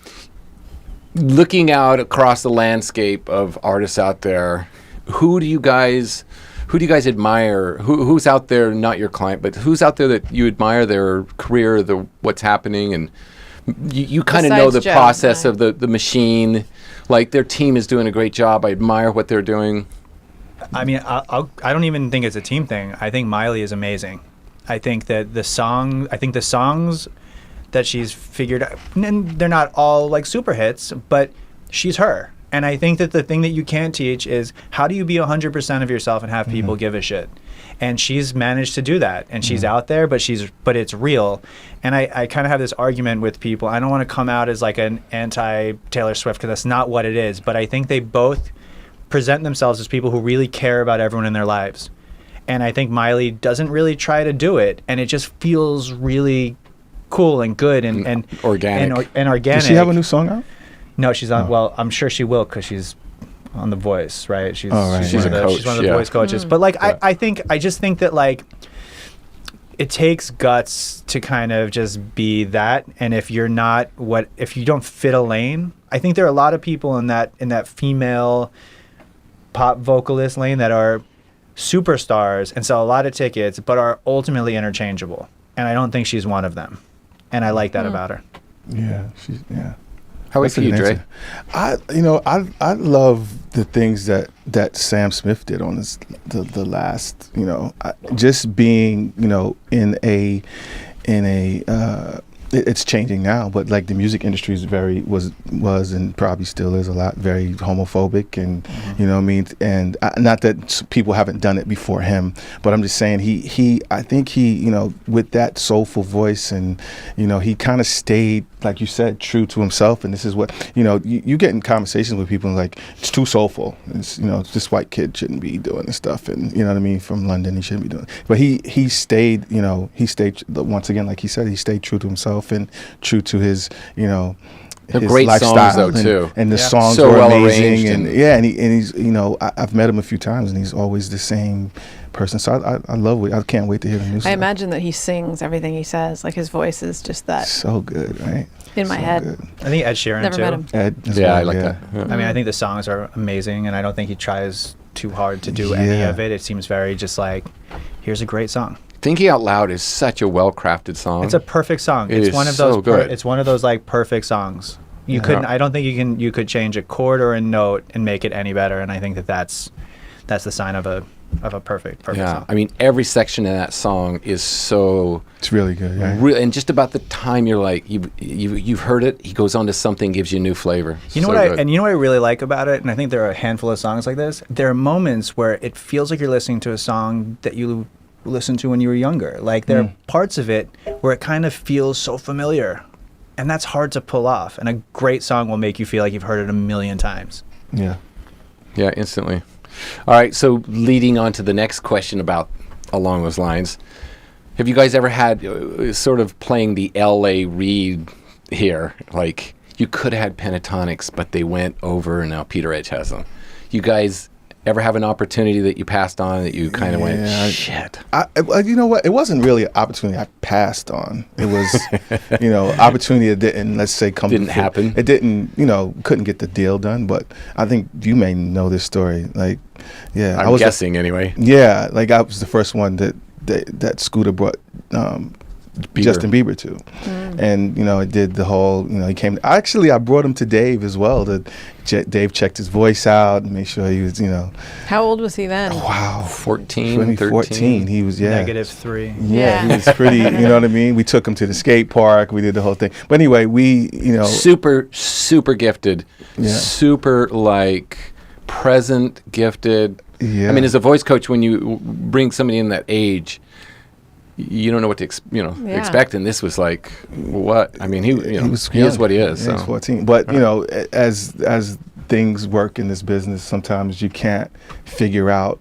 looking out across the landscape of artists out there, who do you guys admire? Who's out there? Not your client, but who's out there that you admire their career, what's happening, and you kind of know Besides the Joe, process right. of the machine. Like their team is doing a great job. I admire what they're doing. I mean, I don't even think it's a team thing. I think Miley is amazing. I think that the songs that she's figured out, and they're not all like super hits, but she's her. And I think that the thing that you can't teach is how do you be 100% of yourself and have people give a shit. And she's managed to do that. And she's out there, but it's real. And I kind of have this argument with people. I don't want to come out as like an anti-Taylor Swift because that's not what it is. But I think they both present themselves as people who really care about everyone in their lives. And I think Miley doesn't really try to do it. And it just feels really cool and good and organic. And organic. Does she have a new song out? No, she's on. Well, I'm sure she will because she's on The Voice, right? She's She's one a of coach, she's one of the yeah. voice coaches. But like, I just think that like it takes guts to kind of just be that. And if you don't fit a lane, I think there are a lot of people in that female pop vocalist lane that are superstars and sell a lot of tickets, but are ultimately interchangeable. And I don't think she's one of them. And I like that about her. Yeah, How is That's you, an Dre? answer. I love the things that Sam Smith did on the last, just being, in a it's changing now, but like the music industry is was and probably still is a lot very homophobic, and you know what I mean. And not that people haven't done it before him, but I'm just saying I think he with that soulful voice, and he kind of stayed, like you said, true to himself. And this is what you get in conversations with people and like, it's too soulful. It's this white kid shouldn't be doing this stuff, and you know what I mean, from London, he shouldn't be doing it. But he stayed, he stayed, once again, like he said, he stayed true to himself and true to his They're his great lifestyle, songs though too. and the songs So were well amazing, arranged and he's I've met him a few times, and he's always the same person. So I love it. I can't wait to hear the new stuff. I imagine that he sings everything he says. Like his voice is just that So good, right? in my So head. good. I think Ed Sheeran Never too. met him. Ed as Yeah, well, I like that. Yeah. I mean, I think the songs are amazing, and I don't think he tries too hard to do any Yeah. of it. It seems very just like, here's a great song. Thinking Out Loud is such a well-crafted song. It's a perfect song. It It's is one of so those. good. It's one of those like perfect songs. You couldn't. I don't think you could change a chord or a note and make it any better. And I think that's the sign of a perfect yeah. song. I mean, every section of that song is so It's really good, right? and just about the time you're like you've heard it. He goes on to something, gives you new flavor. You know So what good. you know what I really like about it, and I think there are a handful of songs like this. There are moments where it feels like you're listening to a song that you listened to when you were younger. Like there are parts of it where it kind of feels so familiar, and that's hard to pull off. And a great song will make you feel like you've heard it a million times. Yeah. Yeah, instantly. All right, so leading on to the next question about along those lines, have you guys ever had sort of playing the L.A. Reid here? Like, you could have had Pentatonix, but they went over, and now Peter Edge has them. You guys ever have an opportunity that you passed on that you kind of went, shit? You know what? It wasn't really an opportunity I passed on. It was, opportunity that didn't, let's say, Didn't happen. It didn't, couldn't get the deal done. But I think you may know this story. Like, yeah, I'm guessing anyway. Yeah, like I was the first one that Scooter brought Justin Bieber to, and it did the whole. He came. Actually, I brought him to Dave as well. Dave checked his voice out and made sure he was. How old was he then? Wow, 14, 13. 14. He was -3. Yeah, he was pretty. You know what I mean? We took him to the skate park. We did the whole thing. But anyway, super gifted, super present, gifted. Yeah. I mean, as a voice coach, when you bring somebody in that age, you don't know what to expect, and this was like, what? I mean, he is what he is. Yeah, So. he's 14. But as things work in this business, sometimes you can't figure out,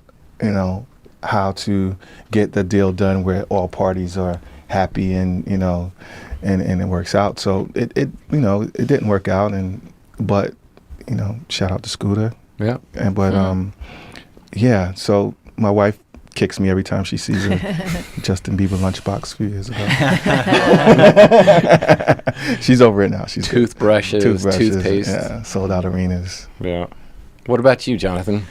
how to get the deal done where all parties are happy and and it works out. So it didn't work out, but shout out to Scooter. Yeah. So my wife kicks me every time she sees a Justin Bieber lunchbox a few years ago. She's over it now. She's Toothbrushes, toothpaste. Yeah, sold out arenas. Yeah. What about you, Jonathan?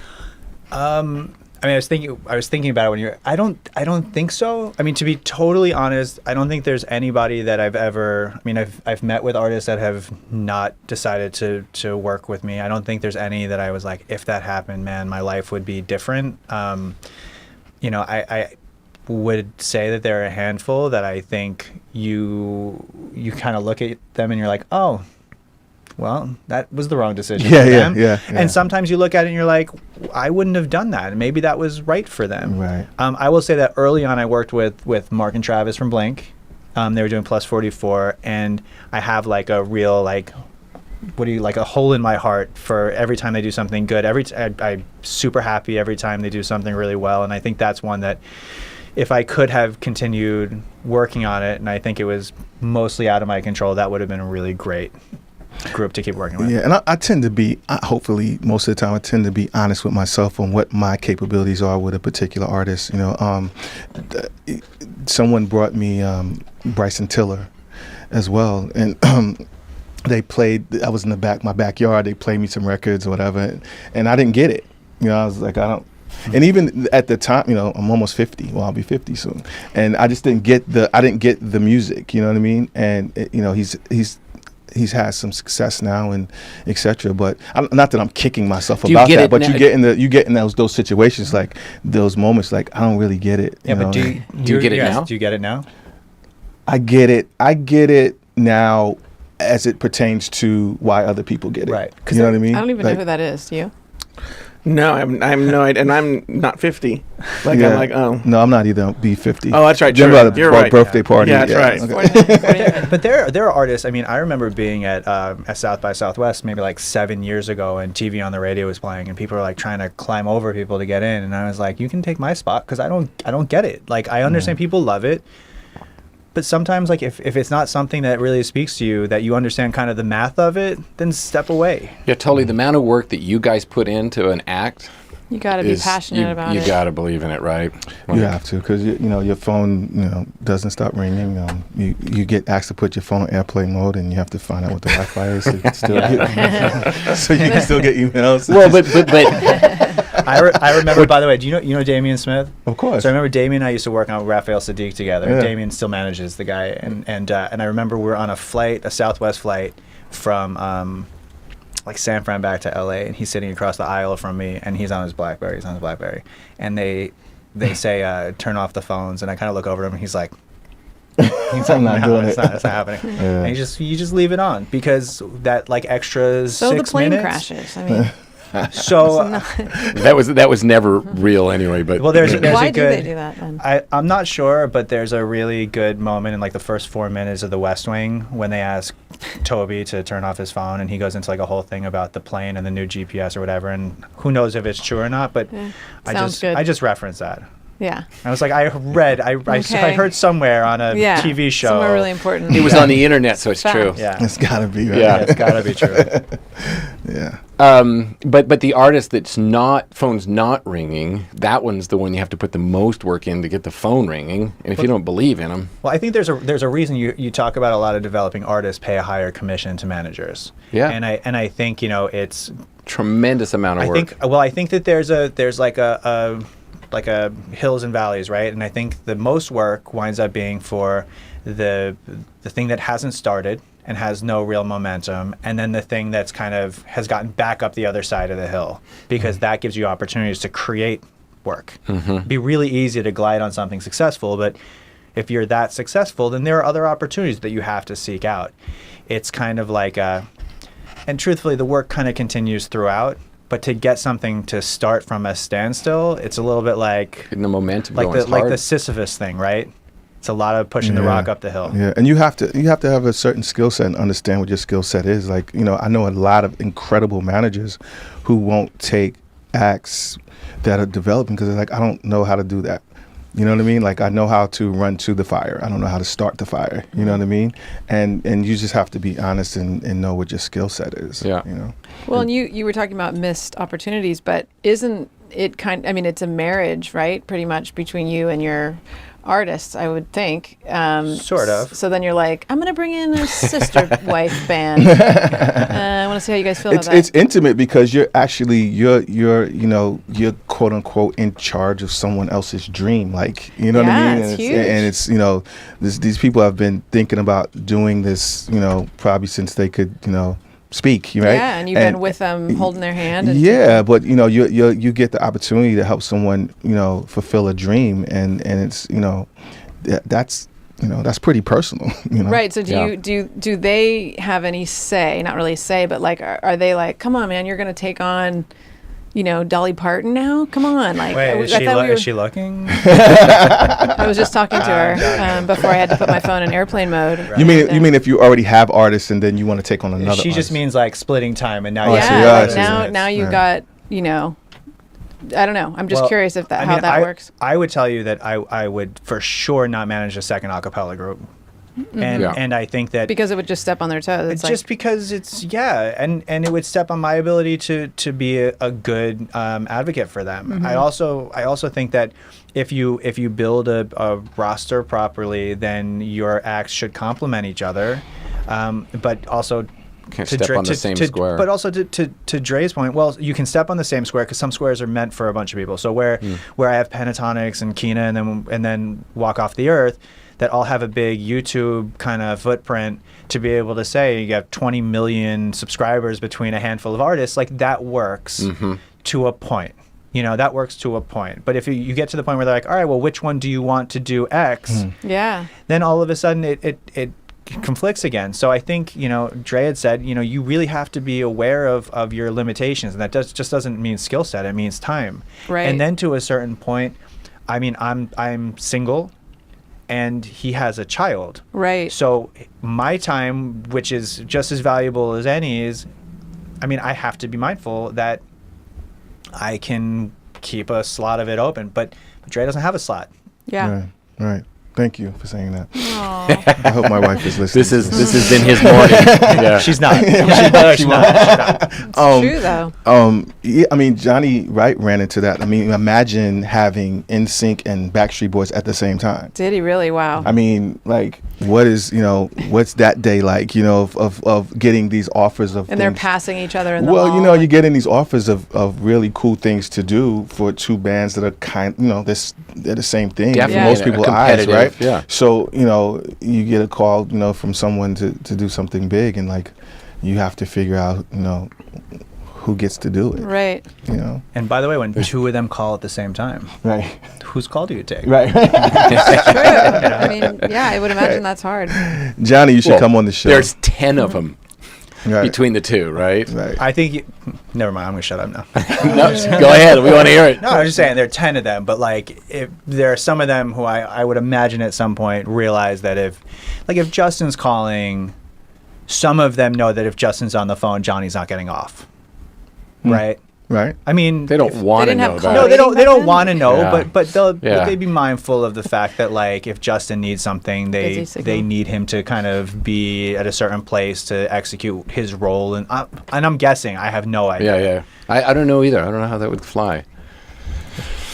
I mean, I was thinking about it when I don't think so. I mean, to be totally honest, I don't think there's anybody that I've met with artists that have not decided to work with me. I don't think there's any that I was like, if that happened, man, my life would be different. I would say that there are a handful that I think you kind of look at them and you're like, oh, well, that was the wrong decision for them. Yeah. And sometimes you look at it and you're like, I wouldn't have done that. And maybe that was right for them. Right. I will say that early on I worked with Mark and Travis from Blink. They were doing Plus 44. And I have like a real a hole in my heart for every time they do something good. I'm super happy every time they do something really well. And I think that's one that if I could have continued working on it, and I think it was mostly out of my control, that would have been a really great group to keep working with. Yeah, and I tend to be, hopefully most of the time, I tend to be honest with myself on what my capabilities are with a particular artist. Someone brought me Bryson Tiller as well, and they played. I was in my backyard. They played me some records or whatever, and I didn't get it. I was like, I don't. And even at the time, I'm almost 50. Well, I'll be 50 soon, and I just didn't get the music. You know what I mean? And he's had some success now and etc. But not that I'm kicking myself about that. But you get in those situations, like those moments, like I don't really get it. Yeah, but do you get it now? Do you get it now? I get it now, as it pertains to why other people get it. Right. You know what I mean? I don't even know who that is. Do you? No, I'm no idea, and I'm not 50. I'm like, oh. No, I'm not either. I'll be 50. Oh, that's right. You're right. Birthday party. Yeah, that's right. Okay. But there are artists. I mean, I remember being at South by Southwest maybe like 7 years ago, and TV on the radio was playing, and people were like trying to climb over people to get in, and I was like, you can take my spot because I don't get it. Like I understand people love it. But sometimes, like, if it's not something that really speaks to you, that you understand kind of the math of it, then step away. Yeah, totally. The amount of work that you guys put into an act, You got to be passionate about it. You got to believe in it, right? You have to, because your phone doesn't stop ringing. You get asked to put your phone on airplane mode, and you have to find out what the Wi-Fi is so you can still get emails. Well, but I remember, by the way, do you know Damian Smith? Of course. So I remember Damian and I used to work on Raphael Sadiq together. Yeah. Damian still manages the guy, and I remember we were on a Southwest flight from like San Fran back to LA, and he's sitting across the aisle from me, and he's on his BlackBerry. And they say turn off the phones, and I kind of look over at him, and he's like, I'm not doing it. It's not happening. Yeah. And you just leave it on, because that like extra So 6 the plane minutes. crashes. I mean, So that was never real anyway. But well, there's why a do good. they do that then? I'm not sure, but there's a really good moment in like the first 4 minutes of The West Wing when they ask Toby to turn off his phone, and he goes into like a whole thing about the plane and the new GPS or whatever, and who knows if it's true or not, but Sounds good. I just referenced that. Yeah. I was like, I heard somewhere on a TV show. Somewhere really important. it was on the internet, so it's Fact. true. Yeah. It's gotta be, right? Yeah. It's gotta be true. Yeah. But the artist phone's not ringing, that one's the one you have to put the most work in to get the phone ringing. And if you don't believe in them, Well, I think there's a reason you talk about a lot of developing artists pay a higher commission to managers. Yeah. And I think it's tremendous amount of work. I think that there's like a hills and valleys, right? And I think the most work winds up being for the thing that hasn't started and has no real momentum, and then the thing that's kind of has gotten back up the other side of the hill, because that gives you opportunities to create work. It'd be really easy to glide on something successful, but if you're that successful, then there are other opportunities that you have to seek out. It's kind of like and truthfully, the work kind of continues throughout. But to get something to start from a standstill, it's a little bit like Getting the momentum like going. the Sisyphus thing, right? It's a lot of pushing the rock up the hill. Yeah, and you have to have a certain skill set and understand what your skill set is. Like, I know a lot of incredible managers who won't take acts that are developing because they're like, I don't know how to do that. You know what I mean? Like, I know how to run to the fire. I don't know how to start the fire. You know what I mean? And you just have to be honest and know what your skill set is. Yeah. Well, and you were talking about missed opportunities, but isn't it it's a marriage, right? Pretty much between you and your artists, I would think. Sort of. So then you're like, I'm going to bring in a sister wife band. I want to see how you guys feel about that. It's intimate because you're actually you're quote unquote in charge of someone else's dream. Like, you know what I mean? It's And huge. it's these people have been thinking about doing this, probably since they could, speak, right? Yeah, and you've been with them, holding their hand. And Yeah, but you get the opportunity to help someone, fulfill a dream, and it's that's pretty personal. Right. So do they have any say? Not really say, but like, are they like, come on, man, you're going to take on, Dolly Parton now? Come on, like. Wait, is she looking? I was just talking to her before I had to put my phone in airplane mode. You mean if you already have artists and then you want to take on another? She just artist? means like splitting time, and now now you got I don't know. I'm just curious if how that works. I would tell you that I would for sure not manage a second acapella group. And I think that because it would just step on their toes. It's just because and it would step on my ability to be a good advocate for them. Mm-hmm. I also think that if you build a roster properly, then your acts should complement each other, but also. Can't step on the same square. But also to Dre's point, well, you can step on the same square because some squares are meant for a bunch of people. So where I have Pentatonix and Kina and then Walk Off the Earth, that all have a big YouTube kind of footprint to be able to say you have 20 million subscribers between a handful of artists, like that works to a point. That works to a point. But if you get to the point where they're like, all right, well, which one do you want to do X? Yeah. Then all of a sudden it conflicts again. So I think, Dre had said, you really have to be aware of your limitations, and that just doesn't mean skill set, it means time. Right. And then to a certain point, I'm single and he has a child. Right. So my time, which is just as valuable as any's, I have to be mindful that I can keep a slot of it open, but Dre doesn't have a slot. Yeah. Right. Thank you for saying that. Aw. I hope my wife is listening. This has been his morning. Yeah. She's not. She's not. It's true though. Yeah, I mean, Johnny Wright ran into that. I mean, imagine having NSYNC and Backstreet Boys at the same time. Did he really? Wow. I mean, like, what's that day like, of getting these offers of And they're things? passing each other in the Well, hall. you're getting these offers of really cool things to do for two bands that are they're the same thing Definitely. for most Yeah. people's eyes, Competitive, right? yeah. So, you get a call, from someone to do something big, and like, you have to figure out, who gets to do it. Right. And by the way, when two of them call at the same time, Right. whose call do you take? Right. It's true. I mean, yeah, I would imagine that's hard. Johnny, you should Well, come on the show. There's 10 of them right. between the two, right? Right. I think. Never mind. I'm gonna shut up now. No, go ahead. We want to hear it. No, I was just saying there are 10 of them, but like if there are some of them who I would imagine at some point realize that if Justin's calling, some of them know that if Justin's on the phone, Johnny's not getting off. Right? Right. I mean, They don't want to didn't have know call that. no, they don't. They don't Back want to then? know, Yeah. but Yeah. they'd be mindful of the fact that like if Justin needs something, Busy they signal. need him to kind of be at a certain place to execute his role. And I'm guessing, I have no idea. Yeah. I don't know either. I don't know how that would fly.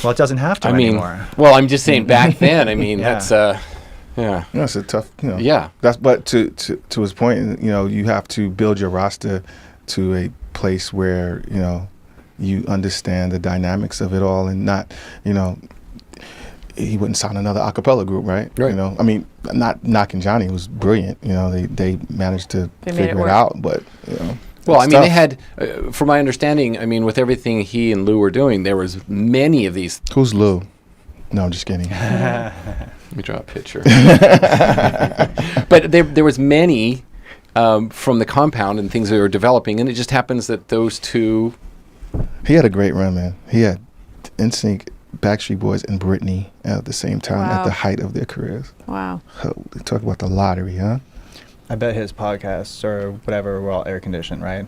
Well, it doesn't have to anymore. well, I'm just saying back then. I mean, Yeah. that's yeah. No, it's a tough, Yeah. That's but to his point, you have to build your roster to a place where you understand the dynamics of it all, and not, he wouldn't sign another acapella group, right? Right. I mean, not knocking Johnny, was brilliant. They managed to They made it figure it work. out, but Well, I it's mean, they tough. had, from my understanding, I mean, with everything he and Lou were doing, there was many of these. Who's Lou? No, I'm just kidding. Let me draw a picture. But there was many from the compound and things they were developing, and it just happens that those two. He had a great run, man. He had NSYNC, Backstreet Boys, and Britney at the same time at Wow. the height of their careers. Wow. Talk about the lottery, huh? I bet his podcasts or whatever were all air conditioned, right?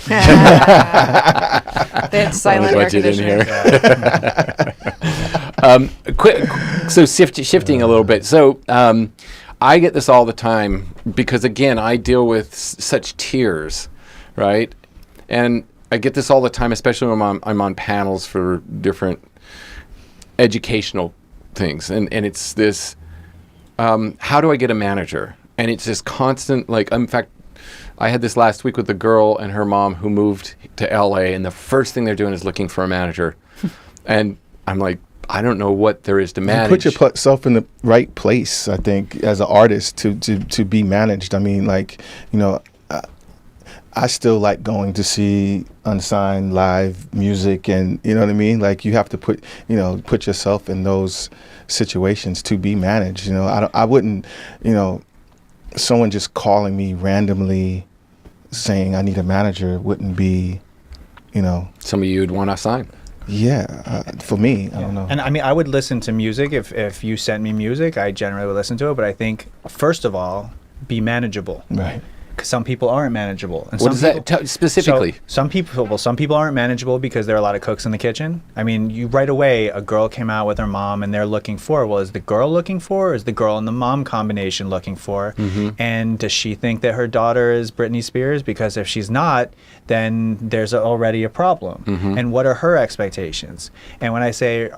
They had silent air budget in conditioning. here. So shifting a little bit. So I get this all the time because, again, I deal with such tears, right? And I get this all the time, especially when I'm on panels for different educational things. And it's this, how do I get a manager? And it's this constant, like, in fact, I had this last week with a girl and her mom who moved to LA, and the first thing they're doing is looking for a manager. And I'm like, I don't know what there is to manage. You put yourself in the right place, I think, as an artist to be managed. I mean, like, I still like going to see unsigned live music, and you know what I mean? Like, you have to put yourself in those situations to be managed. I wouldn't, someone just calling me randomly saying I need a manager wouldn't be, Some of you would want to sign. for me, I don't know. And I mean, I would listen to music if you sent me music. I generally would listen to it, but I think first of all, be manageable. Right. Because some people aren't manageable. And What some is that specifically? So some people aren't manageable because there are a lot of cooks in the kitchen. I mean, you right away, a girl came out with her mom and they're looking for, well, is the girl looking for, or is the girl and the mom combination looking for? Mm-hmm. And does she think that her daughter is Britney Spears? Because if she's not, then there's already a problem. Mm-hmm. And what are her expectations? And when I say,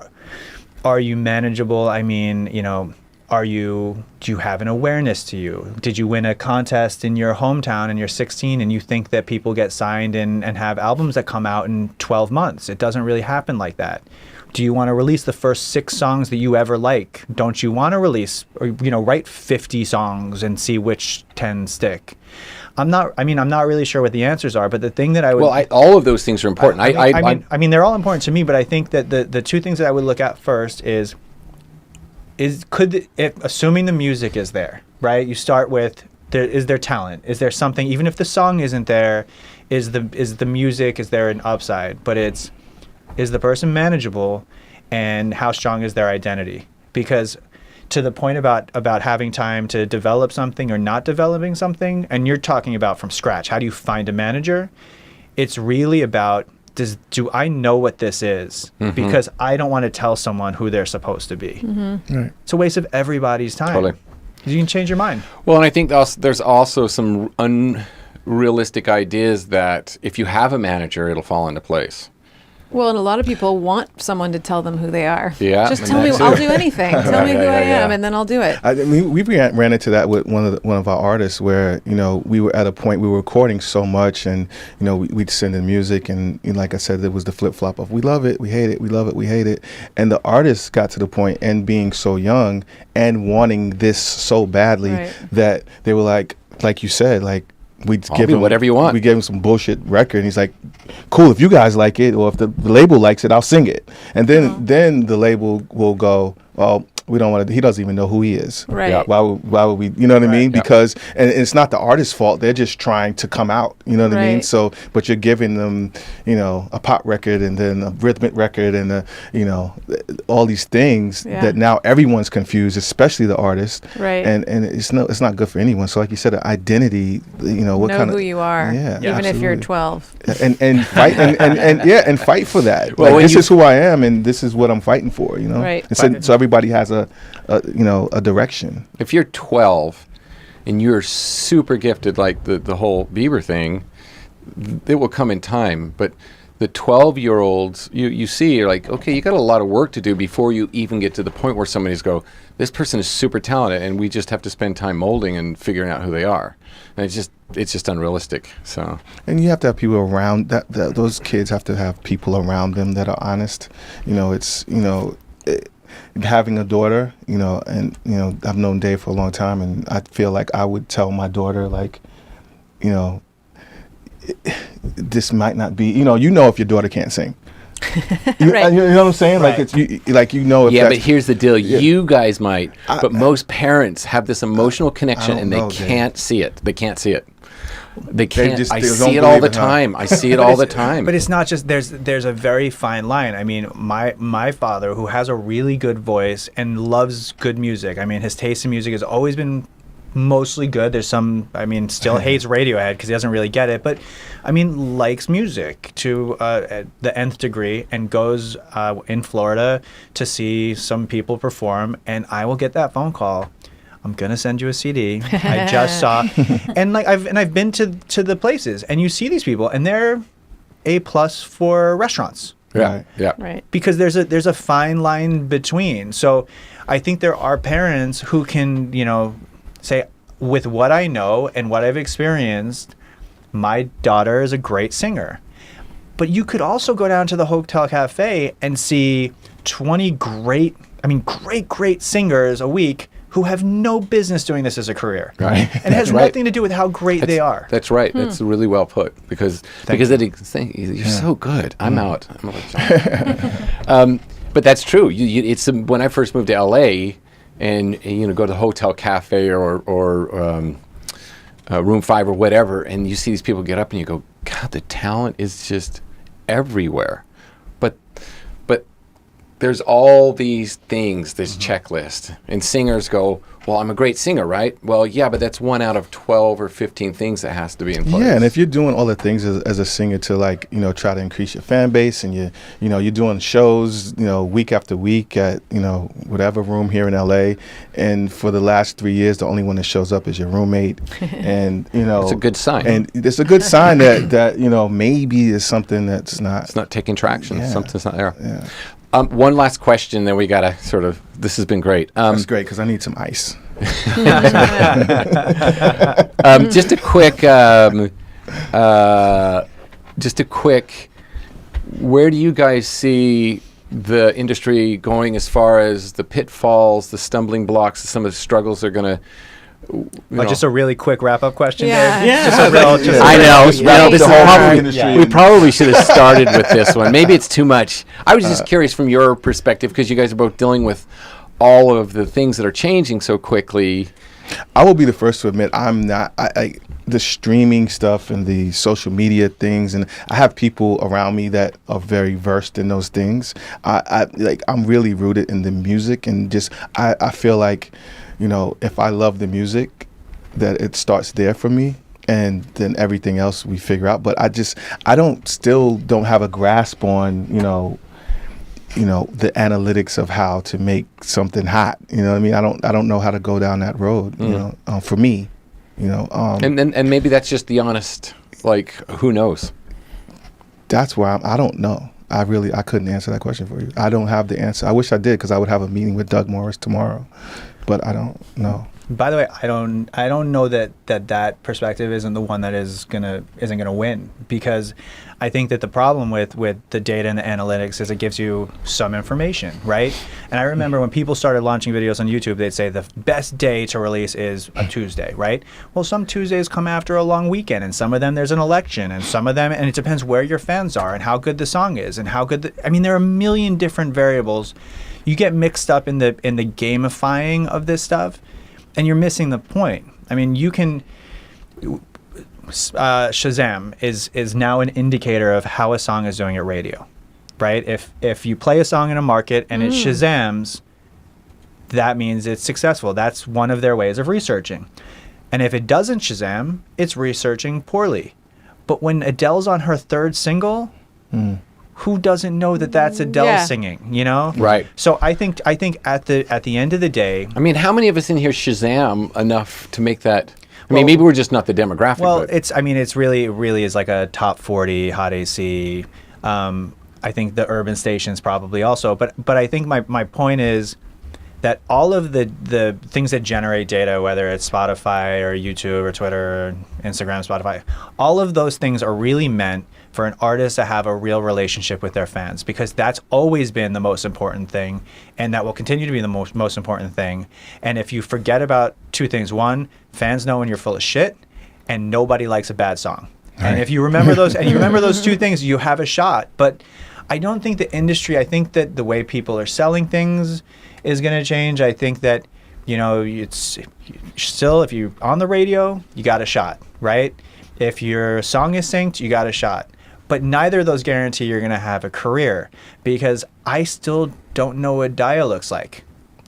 are you manageable? I mean, do you have an awareness to you? Did you win a contest in your hometown and you're 16 and you think that people get signed and have albums that come out in 12 months? It doesn't really happen like that. Do you want to release the first 6 songs that you ever like? Don't you want to release, or, write 50 songs and see which 10 stick? I'm not really sure what the answers are, but the thing that I would... Well, all of those things are important. I mean, they're all important to me, but I think that the two things that I would look at first is assuming the music is there, right? You start with, is there talent? Is there something, even if the song isn't there, is the music, is there an upside? But is the person manageable, and how strong is their identity? Because to the point about having time to develop something or not developing something, and you're talking about from scratch, how do you find a manager? It's really about do I know what this is? Because I don't want to tell someone who they're supposed to be. Right. It's a waste of everybody's time. Totally. You can change your mind. Well, and I think there's also some unrealistic ideas that if you have a manager, it'll fall into place. Well, and a lot of people want someone to tell them who they are. Yeah, Just and tell me, that I'll too. do anything. Tell me who I am, and then I'll do it. I mean, we ran into that with one of our artists where, you know, we were at a point we were recording so much, and, you know, we'd send in music, and like I said, there was the flip-flop of we love it, we hate it, we love it, we hate it. And the artist got to the point, and being so young and wanting this so badly, Right. that they were like you said, like, we'd I'll give do him whatever you want. We gave him some bullshit record, and he's like, "Cool, if you guys like it, or if the label likes it, I'll sing it." And then the label will go, "Well, we don't want to." He doesn't even know who he is. Right. Yeah. Why would we? You know what I mean? Yeah. Because and it's not the artist's fault. They're just trying to come out. You know what I mean? Right. So, but you're giving them, you know, a pop record and then a rhythmic record and you know, all these things Yeah. that now everyone's confused, especially the artist. Right. And it's not good for anyone. So, like you said, an identity. You know what Know kind of who you are, Yeah, even if you're absolutely. 12. and fight and fight for that. Well, Like, when this you- is who I am, and this is what I'm fighting for. You know, Right. And so everybody has a direction. If you're 12 and you're super gifted, like the whole Bieber thing, it will come in time. But the 12-year-olds, you see, you're like, okay, you got a lot of work to do before you even get to the point where somebody's go, this person is super talented, and we just have to spend time molding and figuring out who they are. And it's just unrealistic. So And you have to have people around that those kids have to have people around them that are honest. You know, it's, you know, having a daughter, you know, and, you know, I've known Dave for a long time, and I feel like I would tell my daughter, like, you know, this might not be, you know, if your daughter can't sing. Right. You know what I'm saying? Right. Like, it's like, you know, if yeah, that's, but here's the deal. Yeah. You guys might, but most parents have this emotional connection, don't and they know, Dave. can't see it. They can't see it. They can't. just- I they see don't it all believe the it, huh? time. I see it all the time. But it's not just there's a very fine line. I mean, my father, who has a really good voice and loves good music. I mean, his taste in music has always been mostly good. There's some, I mean, still hates Radiohead because he doesn't really get it, but I mean, likes music to the nth degree, and goes in Florida to see some people perform, and I will get that phone call. I'm gonna send you a CD. I just saw, and like I've been to the places, and you see these people, and they're A+ for restaurants, yeah, Right. yeah. Right. because there's a fine line between. So I think there are parents who can, you know, say, with what I know and what I've experienced, my daughter is a great singer. But you could also go down to the Hotel Cafe and see 20 great singers a week who have no business doing this as a career. Right. And it has That's right. nothing to do with how great they are. That's right. That's really well put, because you're so good. I'm out. But that's true. It's when I first moved to LA, and you know, go to the Hotel Cafe or Room 5 or whatever, and you see these people get up, and you go, God, the talent is just everywhere. But there's all these things, this checklist, and singers go, well, I'm a great singer, right? Well, yeah, but that's 1 out of 12 or 15 things that has to be in place. Yeah, and if you're doing all the things as a singer to, like, you know, try to increase your fan base, and you're doing shows, you know, week after week at, you know, whatever room here in LA, and for the last 3 years, the only one that shows up is your roommate, and, you know, It's a good sign. And it's a good sign that you know, maybe is something that's not. It's not taking traction. Yeah. Something's not there. Yeah, One last question, then we gotta sort of. This has been great. that's great because I need some ice. Just a quick. Where do you guys see the industry going as far as the pitfalls, the stumbling blocks, some of the struggles they're gonna? Just a really quick wrap-up question, Yeah. Dave? Yeah. Just a real, just I know. Wrap This the is whole probably, industry we in- probably should have started with this one. Maybe it's too much. I was just curious from your perspective, because you guys are both dealing with all of the things that are changing so quickly. I will be the first to admit I'm not. The streaming stuff and the social media things, and I have people around me that are very versed in those things. I'm really rooted in the music, and just I feel like, you know, if I love the music, that it starts there for me. and then everything else we figure out. But I don't have a grasp on, the analytics of how to make something hot. You know what I mean? I don't know how to go down that road, for me, And maybe that's just the honest, like, who knows? That's why I don't know. I couldn't answer that question for you. I don't have the answer. I wish I did, because I would have a meeting with Doug Morris tomorrow, but I don't know. By the way, I don't know that perspective isn't the one that isn't gonna win, because I think that the problem with the data and the analytics is it gives you some information, right? And I remember when people started launching videos on YouTube, they'd say the best day to release is a Tuesday, right? Well, some Tuesdays come after a long weekend, and some of them there's an election, and some of them, and it depends where your fans are and how good the song is and how good there are a million different variables. You get mixed up in the gamifying of this stuff, and you're missing the point. I mean, you can Shazam is now an indicator of how a song is doing at radio, right? If you play a song in a market and it Shazams, that means it's successful. That's one of their ways of researching. And if it doesn't Shazam, it's researching poorly. But when Adele's on her third single, who doesn't know that that's Adele singing, Right. So I think at the end of the day, I mean, how many of us in here Shazam enough to make that? I mean, maybe we're just not the demographic. Well, but. it's really is like a top 40 hot AC. I think the urban stations probably also, but I think my point is that all of the things that generate data, whether it's Spotify or YouTube or Twitter or Instagram, Spotify, all of those things are really meant for an artist to have a real relationship with their fans, because that's always been the most important thing, and that will continue to be the most important thing. And if you forget about two things: one, fans know when you're full of shit, and nobody likes a bad song. Right. And if you remember those, those two things, you have a shot. But I don't think the industry, I think that the way people are selling things is going to change. I think that, it's still, if you're on the radio, you got a shot, right? If your song is synced, you got a shot. But neither of those guarantee you're going to have a career, because I still don't know what Daya looks like.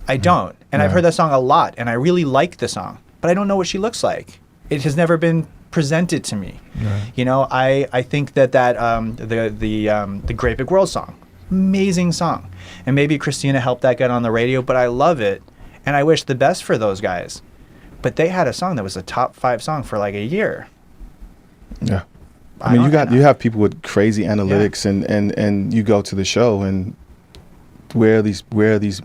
I don't. And I've heard that song a lot, and I really like the song, but I don't know what she looks like. It has never been presented to me. Right. I think that the Great Big World song, amazing song. And maybe Christina helped that get on the radio, but I love it, and I wish the best for those guys. But they had a song that was a top 5 song for like a year. Yeah. I mean, you have people with crazy analytics, and you go to the show, and where are these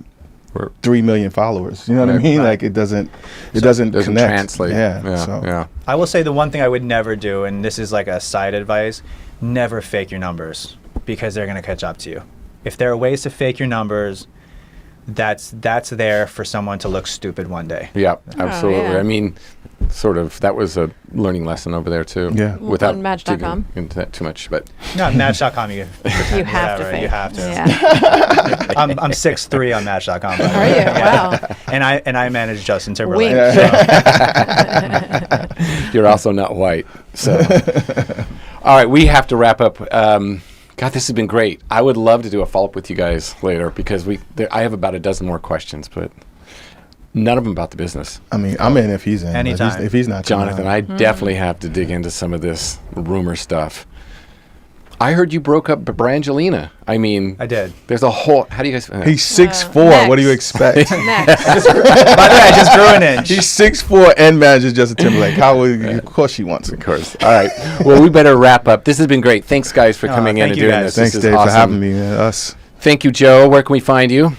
3 million followers? You know what I mean? Right. Like it doesn't connect. Translate. Yeah. I will say the one thing I would never do, and this is like a side advice: never fake your numbers, because they're going to catch up to you. If there are ways to fake your numbers, that's there for someone to look stupid one day. Yeah, absolutely. Oh, yeah. I mean, sort of, that was a learning lesson over there too. Yeah. Without on Match.com? digging into that too much, but No, Match.com, you have to fake. You have to. Yeah. I'm 6'3" on Match.com. by the Are way. you? Yeah. Wow. And I manage Justin Timberlake. Wink. So. you're also not white. So, all right, we have to wrap up. God, this has been great. I would love to do a follow-up with you guys later, because I have about a dozen more questions, but none of them about the business. I mean, I'm in if he's in. Anytime. If he's not, Jonathan, I definitely have to dig into some of this rumor stuff. I heard you broke up Brangelina. I mean, I did. There's a whole. How do you guys? He's 6'4". What do you expect? Next. By the way, I just grew an inch. He's 6'4" and manages Justin Timberlake. How would you? Of course she wants it. Of course. All right. Well, we better wrap up. This has been great. Thanks, guys, for coming in thank and you, doing guys. this. Thanks, This is Dave, awesome. for having me. Us. Thank you, Joe. Where can we find you?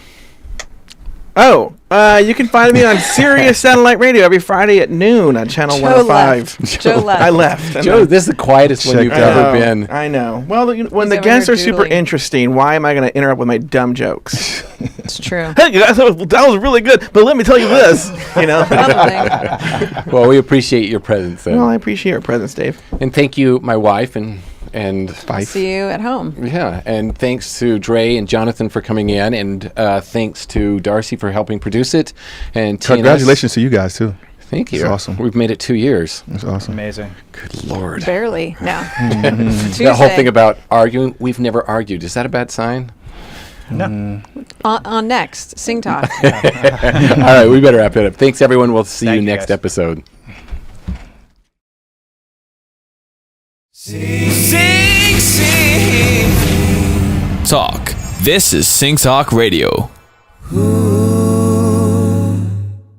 You can find me on Sirius Satellite Radio every Friday at noon on Channel Joe 105. left. Joe left. I left. Joe, this is the quietest one Check you've that ever out. been. I know. Well, when He's the over guests here are super doodling. interesting, why am I going to interrupt with my dumb jokes? It's true. Hey, guys, that was really good, but let me tell you this. Something. Well, we appreciate your presence, then. Well, I appreciate your presence, Dave. And thank you, my wife, and See you at home. yeah, and thanks to Dre and Jonathan for coming in, and thanks to Darcy for helping produce it, and TNS. Congratulations to you guys too. Thank you. It's awesome. We've made it 2 years. It's awesome. Amazing. Good Lord. Barely. No. That whole thing about arguing, we've never argued. Is that a bad sign? No. On next, Sing Talk. All right, we better wrap it up. Thanks, everyone. We'll see Thank you you, next guys. episode. Talk. This is SingTalk Radio.